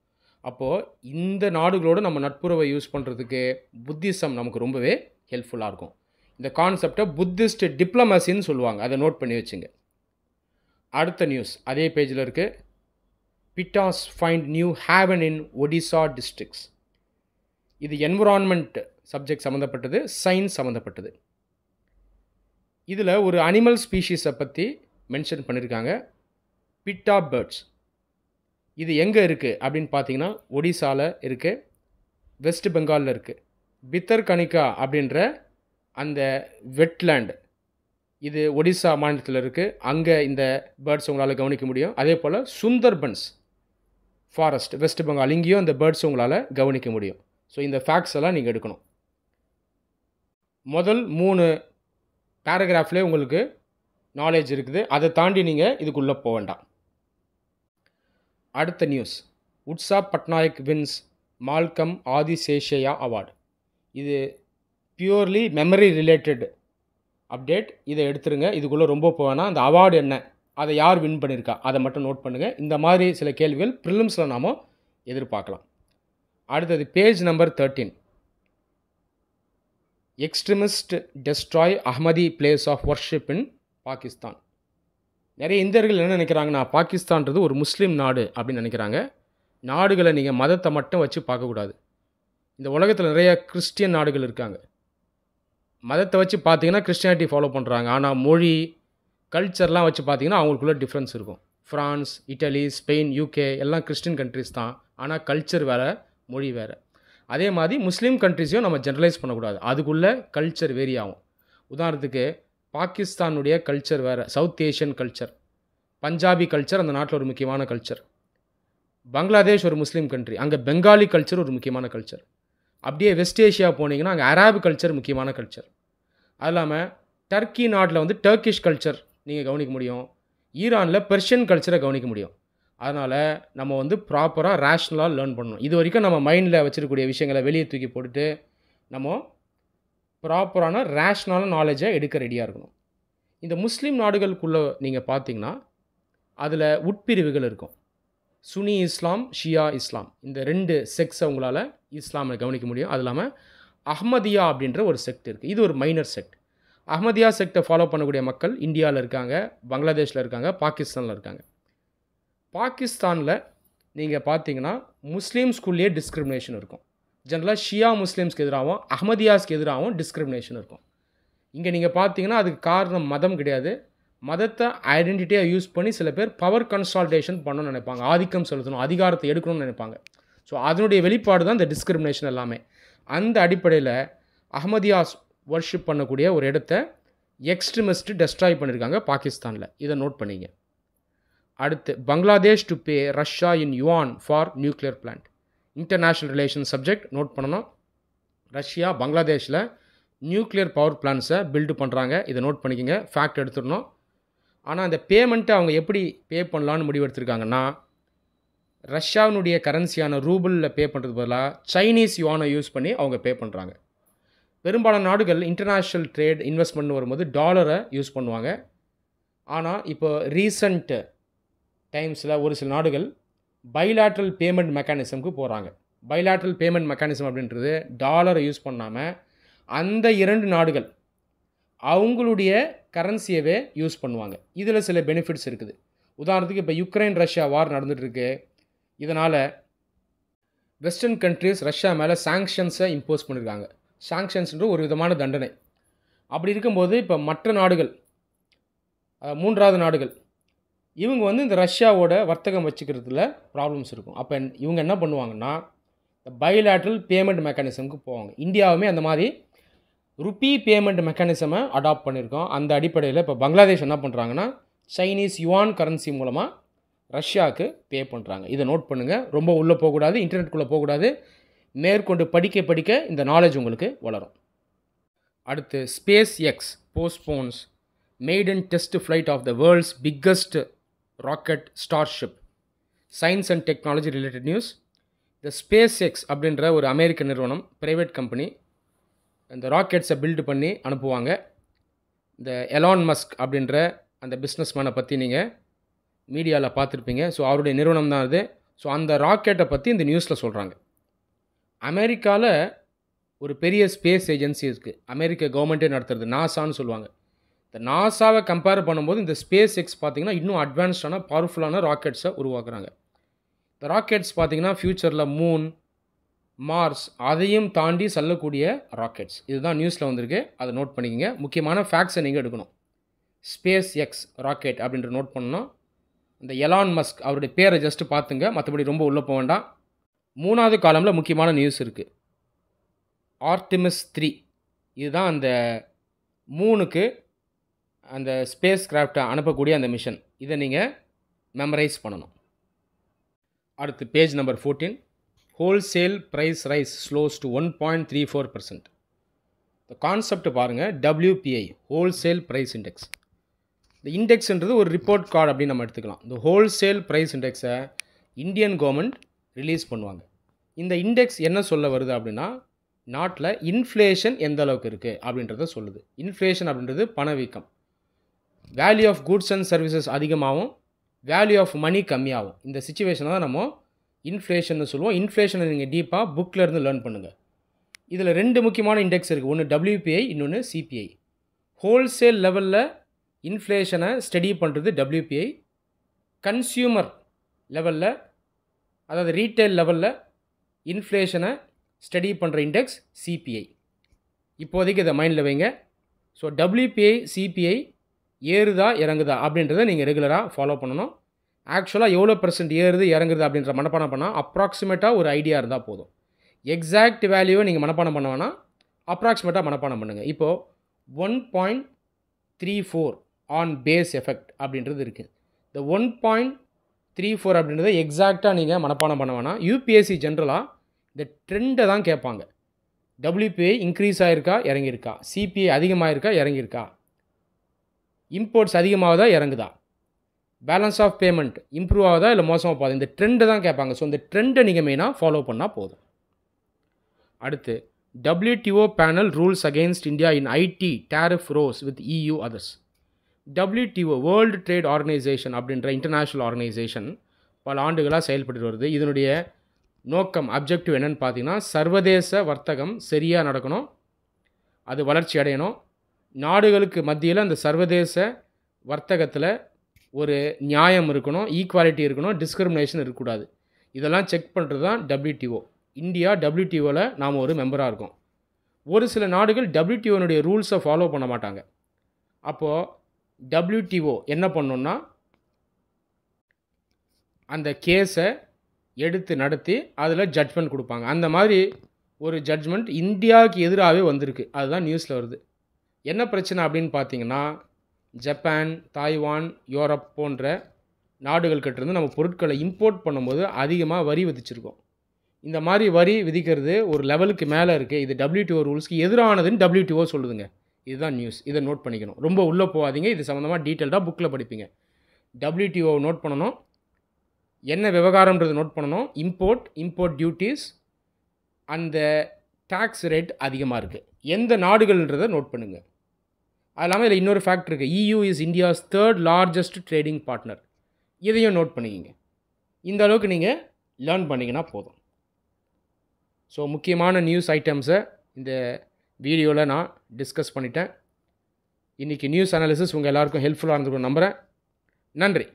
அப்போது இந்த நாடுகளோடு நம்ம நட்புறவை யூஸ் பண்ணுறதுக்கு புத்திசம் நமக்கு ரொம்பவே ஹெல்ப்ஃபுல்லாக இருக்கும். இந்த கான்செப்டை புத்திஸ்ட் டிப்ளமசின்னு சொல்லுவாங்க. அதை நோட் பண்ணி வச்சுங்க. அடுத்த நியூஸ் அதே பேஜில் இருக்குது. பிட்டாஸ் ஃபைண்ட் நியூ ஹேவன் இன் ஒடிசா டிஸ்ட்ரிக்ட்ஸ். இது என்விரான்மெண்ட் சப்ஜெக்ட் சம்மந்தப்பட்டது, சயின்ஸ் சம்மந்தப்பட்டது. இதில் ஒரு அனிமல் ஸ்பீஷீஸை பற்றி மென்ஷன் பண்ணியிருக்காங்க. பிட்டா பேர்ட்ஸ். இது எங்கே இருக்குது அப்படின்னு பார்த்தீங்கன்னா ஒடிசாவில் இருக்குது, வெஸ்ட் பெங்காலில் இருக்குது. பித்தர்கனிகா அப்படின்ற அந்த வெட்லேண்ட் இது ஒடிசா மாநிலத்தில் இருக்குது. அங்கே இந்த பேர்ட்ஸ் உங்களால் கவனிக்க முடியும். அதே போல் சுந்தர்பன்ஸ் ஃபாரஸ்ட் வெஸ்ட் பெங்கால், இங்கேயும் அந்த பேர்ட்ஸ் உங்களால் கவனிக்க முடியும். ஸோ இந்த ஃபேக்ட்ஸ் எல்லாம் நீங்கள் எடுக்கணும். முதல் 3 பேராகிராஃப்லேயே உங்களுக்கு நாலேஜ் இருக்குது. அதை தாண்டி நீங்கள் இதுக்குள்ளே போக வேண்டாம். அடுத்த news, Utsa Patnaik wins Malcolm Adiseshiah award. இது பியூர்லி மெமரி ரிலேட்டட் அப்டேட். இதை எடுத்துருங்க, இதுக்குள்ளே ரொம்ப போவேன்னா அந்த அவார்டு என்ன, அதை யார் வின் பண்ணியிருக்கா அதை மட்டும் நோட் பண்ணுங்கள். இந்த மாதிரி சில கேள்விகள் ப்ரிலிம்ஸில் நாம் எதிர்பார்க்கலாம். அடுத்தது page number 13. Extremist destroy Ahmadi place of worship in Pakistan. நிறைய இந்தியர்கள் என்ன நினைக்கிறாங்கன்னா பாகிஸ்தான்றது ஒரு முஸ்லீம் நாடு அப்படின்னு நினைக்கிறாங்க. நாடுகளை நீங்கள் மதத்தை மட்டும் வச்சு பார்க்கக்கூடாது. இந்த உலகத்தில் நிறைய கிறிஸ்டியன் நாடுகள் இருக்காங்க. மதத்தை வச்சு பார்த்தீங்கன்னா கிறிஸ்டியானிட்டி ஃபாலோ பண்ணுறாங்க. ஆனால் மொழி, கல்ச்சர்லாம் வச்சு பார்த்தீங்கன்னா அவங்களுக்குள்ள டிஃப்ரென்ஸ் இருக்கும். ஃப்ரான்ஸ், இட்டலி, ஸ்பெயின், யூகே எல்லாம் கிறிஸ்டின் கண்ட்ரிஸ் தான். ஆனால் கல்ச்சர் வேறு, மொழி வேறு. அதே மாதிரி முஸ்லீம் கண்ட்ரிஸையும் நம்ம ஜென்ரலைஸ் பண்ணக்கூடாது. அதுக்குள்ளே கல்ச்சர் வேரி ஆகும். உதாரணத்துக்கு பாகிஸ்தானுடைய கல்ச்சர் வேறு, south Asian culture, Punjabi culture அந்த நாட்டில் ஒரு முக்கியமான கல்ச்சர். பங்களாதேஷ் ஒரு முஸ்லீம் கண்ட்ரி, அங்கே பெங்காலி கல்ச்சர் ஒரு முக்கியமான கல்ச்சர். அப்படியே வெஸ்ட் ஏஷியா போனீங்கன்னா அங்கே அராபு கல்ச்சர் முக்கியமான கல்ச்சர். அது இல்லாமல் டர்க்கி நாட்டில் வந்து டர்க்கிஷ் கல்ச்சர் நீங்கள் கவனிக்க முடியும். ஈரானில் பெர்ஷியன் கல்ச்சரை கவனிக்க முடியும். அதனால் நம்ம வந்து ப்ராப்பராக ரேஷ்னலாக லேர்ன் பண்ணணும். இது வரைக்கும் நம்ம மைண்டில் வச்சுருக்கக்கூடிய விஷயங்களை வெளியே தூக்கி போட்டுட்டு நம்ம ப்ராப்பரான ரேஷ்னலான நாலேஜை எடுக்க ரெடியாக இருக்கணும். இந்த முஸ்லீம் நாடுகளுக்குள்ளே நீங்கள் பார்த்தீங்கன்னா அதில் உட்பிரிவுகள் இருக்கும். சுனி இஸ்லாம், ஷியா இஸ்லாம், இந்த 2 செக்ஸை உங்களால் இஸ்லாமை கவனிக்க முடியும். அது இல்லாமல் அஹ்மதியா அப்படின்ற ஒரு செக்ட் இருக்குது. இது ஒரு மைனர் செக்ட். அஹ்மதியா செக்டை ஃபாலோ பண்ணக்கூடிய மக்கள் இந்தியாவில் இருக்காங்க, பங்களாதேஷில் இருக்காங்க, பாகிஸ்தானில் இருக்காங்க. பாகிஸ்தானில் நீங்கள் பார்த்தீங்கன்னா முஸ்லீம் ஸ்கூல்லேயே டிஸ்கிரிமினேஷன் இருக்கும். ஜென்ரலாக ஷியா முஸ்லீம்ஸ்க்கு எதிராகவும் அஹ்மதியாஸ்க்கு எதிராகவும் டிஸ்கிரிமினேஷன் இருக்கும். இங்கே நீங்கள் பார்த்தீங்கன்னா அதுக்கு காரணம் மதம் கிடையாது. மதத்தை ஐடென்டிட்டியாக யூஸ் பண்ணி சில பேர் பவர் கன்சால்டேஷன் பண்ணணும்னு நினைப்பாங்க, ஆதிக்கம் செலுத்தணும், அதிகாரத்தை எடுக்கணும்னு நினைப்பாங்க. ஸோ அதனுடைய வெளிப்பாடு தான் இந்த டிஸ்கிரிமினேஷன் எல்லாமே. அந்த அடிப்படையில் அஹ்மதியாஸ் வர்ஷிப் பண்ணக்கூடிய ஒரு இடத்த எக்ஸ்ட்ரிமிஸ்ட் டெஸ்ட்ராய் பண்ணியிருக்காங்க பாகிஸ்தானில். இதை நோட் பண்ணிங்க. அடுத்து Bangladesh to pay Russia in yuan for nuclear plant. International relation subject note பண்ணணும். ரஷ்யா பங்களாதேஷில் நியூக்ளியர் பவர் பிளான்ஸை பில்டு பண்ணுறாங்க. இதை நோட் பண்ணிக்கோங்க, ஃபேக்ட் எடுத்துடணும். ஆனால் அந்த பேமெண்ட்டை அவங்க எப்படி பே பண்ணலான்னு முடிவு எடுத்திருக்காங்கன்னா, ரஷ்யாவினுடைய கரன்சியான ரூபிளில் பே பண்ணுறது பதிலாக சைனீஸ் யுவானை யூஸ் பண்ணி அவங்க பே பண்ணுறாங்க. பெரும்பாலான நாடுகள் இன்டர்நேஷ்னல் ட்ரேட் இன்வெஸ்ட்மெண்ட் வரும்போது டாலரை யூஸ் பண்ணுவாங்க. ஆனால் இப்போ ரீசண்ட் டைம்ஸில் ஒரு சில நாடுகள் பைலேட்ரல் பேமெண்ட் மெக்கானிசம்க்கு போகிறாங்க. பைலேட்ரல் பேமெண்ட் மெக்கானிசம் அப்படின்றது டாலரை யூஸ் பண்ணாமல் அந்த 2 நாடுகள் அவங்களுடைய கரன்சியவே யூஸ் பண்ணுவாங்க. இதில் சில பெனிஃபிட்ஸ் இருக்குது. உதாரணத்துக்கு இப்போ யுக்ரைன் ரஷ்யா வார் நடந்துகிட்ருக்கு. இதனால் வெஸ்டர்ன் கண்ட்ரீஸ் ரஷ்யா மேலே சாங்ஷன்ஸை இம்போஸ் பண்ணியிருக்காங்க. சாங்ஷன்ஸ்ன்ற ஒரு விதமான தண்டனை. அப்படி இருக்கும்போது இப்போ மற்ற நாடுகள், 3வது நாடுகள், இவங்க வந்து இந்த ரஷ்யாவோட வர்த்தகம் வச்சுக்கிறதுல ப்ராப்ளம்ஸ் இருக்கும். அப்போ இவங்க என்ன பண்ணுவாங்கன்னா, இந்த பைலேட்ரல் பேமெண்ட் மெக்கானிசமுக்கு போவாங்க. இந்தியாவுமே அந்த மாதிரி ருப்பி பேமெண்ட் மெக்கானிசமை அடாப்ட் பண்ணியிருக்கோம். அந்த அடிப்படையில் இப்போ பங்களாதேஷ் என்ன பண்ணுறாங்கன்னா, சைனீஸ் யுவான் கரன்சி மூலமாக ரஷ்யாவுக்கு பே பண்ணுறாங்க. இதை நோட் பண்ணுங்கள். ரொம்ப உள்ளே போகக்கூடாது, இன்டர்நெட்டுக்குள்ளே போகக்கூடாது. மேற்கொண்டு படிக்க படிக்க இந்த நாலேஜ் உங்களுக்கு வளரும். அடுத்து SpaceX postpones maiden test flight of the world's biggest rocket Starship. Science and technology related news. இந்த ஸ்பேஸ் எக்ஸ் அப்படின்ற ஒரு அமெரிக்க நிறுவனம், ப்ரைவேட் கம்பெனி, இந்த ராக்கெட்ஸை பில்டு பண்ணி அனுப்புவாங்க. இந்த எலான் மஸ்க் அப்படின்ற அந்த பிஸ்னஸ்மேனை பற்றி நீங்கள் மீடியாவில் பார்த்துருப்பீங்க. ஸோ அவருடைய நிறுவனம் தான் அது. ஸோ அந்த ராக்கெட்டை பற்றி இந்த நியூஸில் சொல்கிறாங்க. அமெரிக்காவில் ஒரு பெரிய ஸ்பேஸ் ஏஜென்சி இருக்குது, அமெரிக்க கவர்மெண்ட்டே நடத்துறது, நாசான்னு சொல்லுவாங்க. இந்த நாசாவை கம்பேர் பண்ணும்போது இந்த ஸ்பேஸ் எக்ஸ் பார்த்திங்கன்னா இன்னும் அட்வான்ஸ்டான பவர்ஃபுல்லான ராக்கெட்ஸை உருவாக்குறாங்க. இந்த ராக்கெட்ஸ் பார்த்திங்கன்னா ஃப்யூச்சரில் மூன், மார்ஸ் அதையும் தாண்டி செல்லக்கூடிய ராக்கெட்ஸ். இதுதான் நியூஸில் வந்திருக்கு. அதை நோட் பண்ணிக்கோங்க. முக்கியமான ஃபேக்ட்ஸை நீங்கள் எடுக்கணும். ஸ்பேஸ் எக்ஸ் ராக்கெட் அப்படின்ற நோட் பண்ணணும். இந்த எலான் மஸ்க் அவருடைய பேரை ஜஸ்ட்டு பார்த்துங்க, மற்றபடி ரொம்ப உள்ளே போக வேண்டாம். 3வது காலமில் முக்கியமான நியூஸ் இருக்குது. ஆர்டிமிஸ் 3 இதுதான் அந்த மூணுக்கு அந்த ஸ்பேஸ் கிராஃப்டை அனுப்பக்கூடிய அந்த மிஷன். இதை நீங்கள் மெமரைஸ் பண்ணணும். அடுத்து page number 14. Wholesale price rise slows to 1.34%. இந்த கான்செப்ட் பாருங்கள். WPI wholesale price index. இந்த இண்டெக்ஸ்ன்றது ஒரு ரிப்போர்ட் கார்டு அப்படின்னு நம்ம எடுத்துக்கலாம். இந்த ஹோல்சேல் ப்ரைஸ் இண்டெக்ஸை இந்தியன் கவர்மெண்ட் ரிலீஸ் பண்ணுவாங்க. இந்த இண்டெக்ஸ் என்ன சொல்ல வருது அப்படின்னா, நாட்டில் இன்ஃப்ளேஷன் எந்த அளவுக்கு இருக்குது அப்படின்றத சொல்லுது. இன்ஃப்ளேஷன் அப்படின்றது பணவீக்கம். Value of goods and services அதிகமாகவும் வேல்யூ ஆஃப் மணி கம்மியாகும். இந்த சிச்சுவேஷனை தான் நம்ம இன்ஃப்ளேஷன் சொல்லுவோம். இன்ஃப்ளேஷனை நீங்கள் டீப்பாக புக்கில் இருந்து லேர்ன் பண்ணுங்கள். இதில் 2 முக்கியமான இண்டெக்ஸ் இருக்குது. ஒன்று WPI, இன்னொன்று CPI. ஹோல்சேல் லெவலில் இன்ஃப்ளேஷனை ஸ்டடி பண்ணுறது WPI. கன்சியூமர் லெவலில், அதாவது ரீட்டைல் லெவலில் இன்ஃப்ளேஷனை ஸ்டடி பண்ணுற இண்டெக்ஸ் CPI. இப்போதைக்கு இதை மைண்டில் வைங்க. ஸோ WPI, CPI ஏறுதா இறங்குதா அப்படின்றத நீங்கள் ரெகுலராக ஃபாலோ பண்ணணும். ஆக்சுவலாக எவ்வளோ % ஏறுது இறங்குது அப்படின்ற மனப்பாடம் பண்ணால் அப்ராக்சிமேட்டாக ஒரு ஐடியா இருந்தால் போதும். எக்ஸாக்ட் வேல்யூவை நீங்கள் மனப்பாடம் பண்ண வேணால், அப்ராக்சிமேட்டாக மனப்பாடம் பண்ணுங்கள். இப்போது 1.34 ஆன் பேஸ் எஃபெக்ட் அப்படின்றது இருக்குது. இந்த 1.34 அப்படின்றத எக்ஸாக்டாக நீங்கள் மனப்பாடம் பண்ண வேணாம். UPSC ஜென்ரலாக இந்த ட்ரெண்டை தான் கேட்பாங்க. WPI இன்க்ரீஸ் ஆகிருக்கா இறங்கியிருக்கா, CPI அதிகமாகிருக்கா இறங்கியிருக்கா, இம்போர்ட்ஸ் அதிகமாகுதா இறங்குதா, பேலன்ஸ் ஆஃப் பேமெண்ட் இம்ப்ரூவ் ஆகுதா இல்லை மோசமாக போகுது, இந்த ட்ரெண்டை தான் கேட்பாங்க. ஸோ இந்த ட்ரெண்டை நீங்கள் மெயினாக ஃபாலோ பண்ணால் போதும். அடுத்து WTO panel rules against India in IT tariff rose with EU others. WTO world trade organisation அப்படின்ற இன்டர்நேஷ்னல் ஆர்கனைசேஷன் பல ஆண்டுகளாக செயல்பட்டு வருது. இதனுடைய நோக்கம், அப்ஜெக்டிவ் என்னென்னு பார்த்தீங்கன்னா, சர்வதேச வர்த்தகம் சரியாக நடக்கணும், அது வளர்ச்சி அடையணும், நாடுகளுக்கு மத்தியில் அந்த சர்வதேச வர்த்தகத்தில் ஒரு நியாயம் இருக்கணும், ஈக்குவாலிட்டி இருக்கணும், டிஸ்கிரிமினேஷன் இருக்கக்கூடாது. இதெல்லாம் செக் பண்ணுறது தான் WTO. இந்தியா WTOவில் நாம் ஒரு மெம்பராக இருக்கோம். ஒரு சில நாடுகள் WTOனுடைய ரூல்ஸை ஃபாலோ பண்ண மாட்டாங்க. அப்போது WTO என்ன பண்ணணுன்னா, அந்த கேஸை எடுத்து நடத்தி அதில் ஜட்ஜ்மெண்ட் கொடுப்பாங்க. அந்த மாதிரி ஒரு ஜட்ஜ்மெண்ட் இந்தியாவுக்கு எதிராகவே வந்திருக்கு. அதுதான் நியூஸில் வருது. என்ன பிரச்சனை அப்படின்னு பார்த்தீங்கன்னா, ஜப்பான், தாய்வான், யூரோப் போன்ற நாடுகள்கிட்டேருந்து நம்ம பொருட்களை இம்போர்ட் பண்ணும்போது அதிகமாக வரி விதிச்சிருக்கோம். இந்த மாதிரி வரி விதிக்கிறது ஒரு லெவலுக்கு மேலே இருக்குது. இது WTO ரூல்ஸ்க்கு எதிரானதுன்னு WTO சொல்லுதுங்க. இதுதான் நியூஸ். இதை நோட் பண்ணிக்கணும். ரொம்ப உள்ளே போகாதீங்க. இது சம்மந்தமாக டீட்டெயில்டாக புக்கில் படிப்பீங்க. WTO நோட் பண்ணணும். என்ன விவகாரம்ன்றது நோட் பண்ணணும். இம்போர்ட் டியூட்டிஸ் அந்த டாக்ஸ் ரேட் அதிகமாக இருக்குது. எந்த நாடுகள்ன்றதை நோட் பண்ணுங்கள். அது இல்லாமல் இதில் இன்னொரு ஃபேக்ட் இருக்குது. EU is India's 3rd largest trading partner. இதையும் நோட் பண்ணிக்கிங்க. இந்த அளவுக்கு நீங்கள் லேர்ன் பண்ணிங்கன்னா போதும். ஸோ முக்கியமான நியூஸ் ஐட்டம்ஸை இந்த வீடியோவில் நான் டிஸ்கஸ் பண்ணிட்டேன். இன்றைக்கி நியூஸ் அனாலிசிஸ் உங்கள் எல்லாருக்கும் ஹெல்ப்ஃபுல்லாக இருந்திருக்கும் நம்புகிறேன். நன்றி.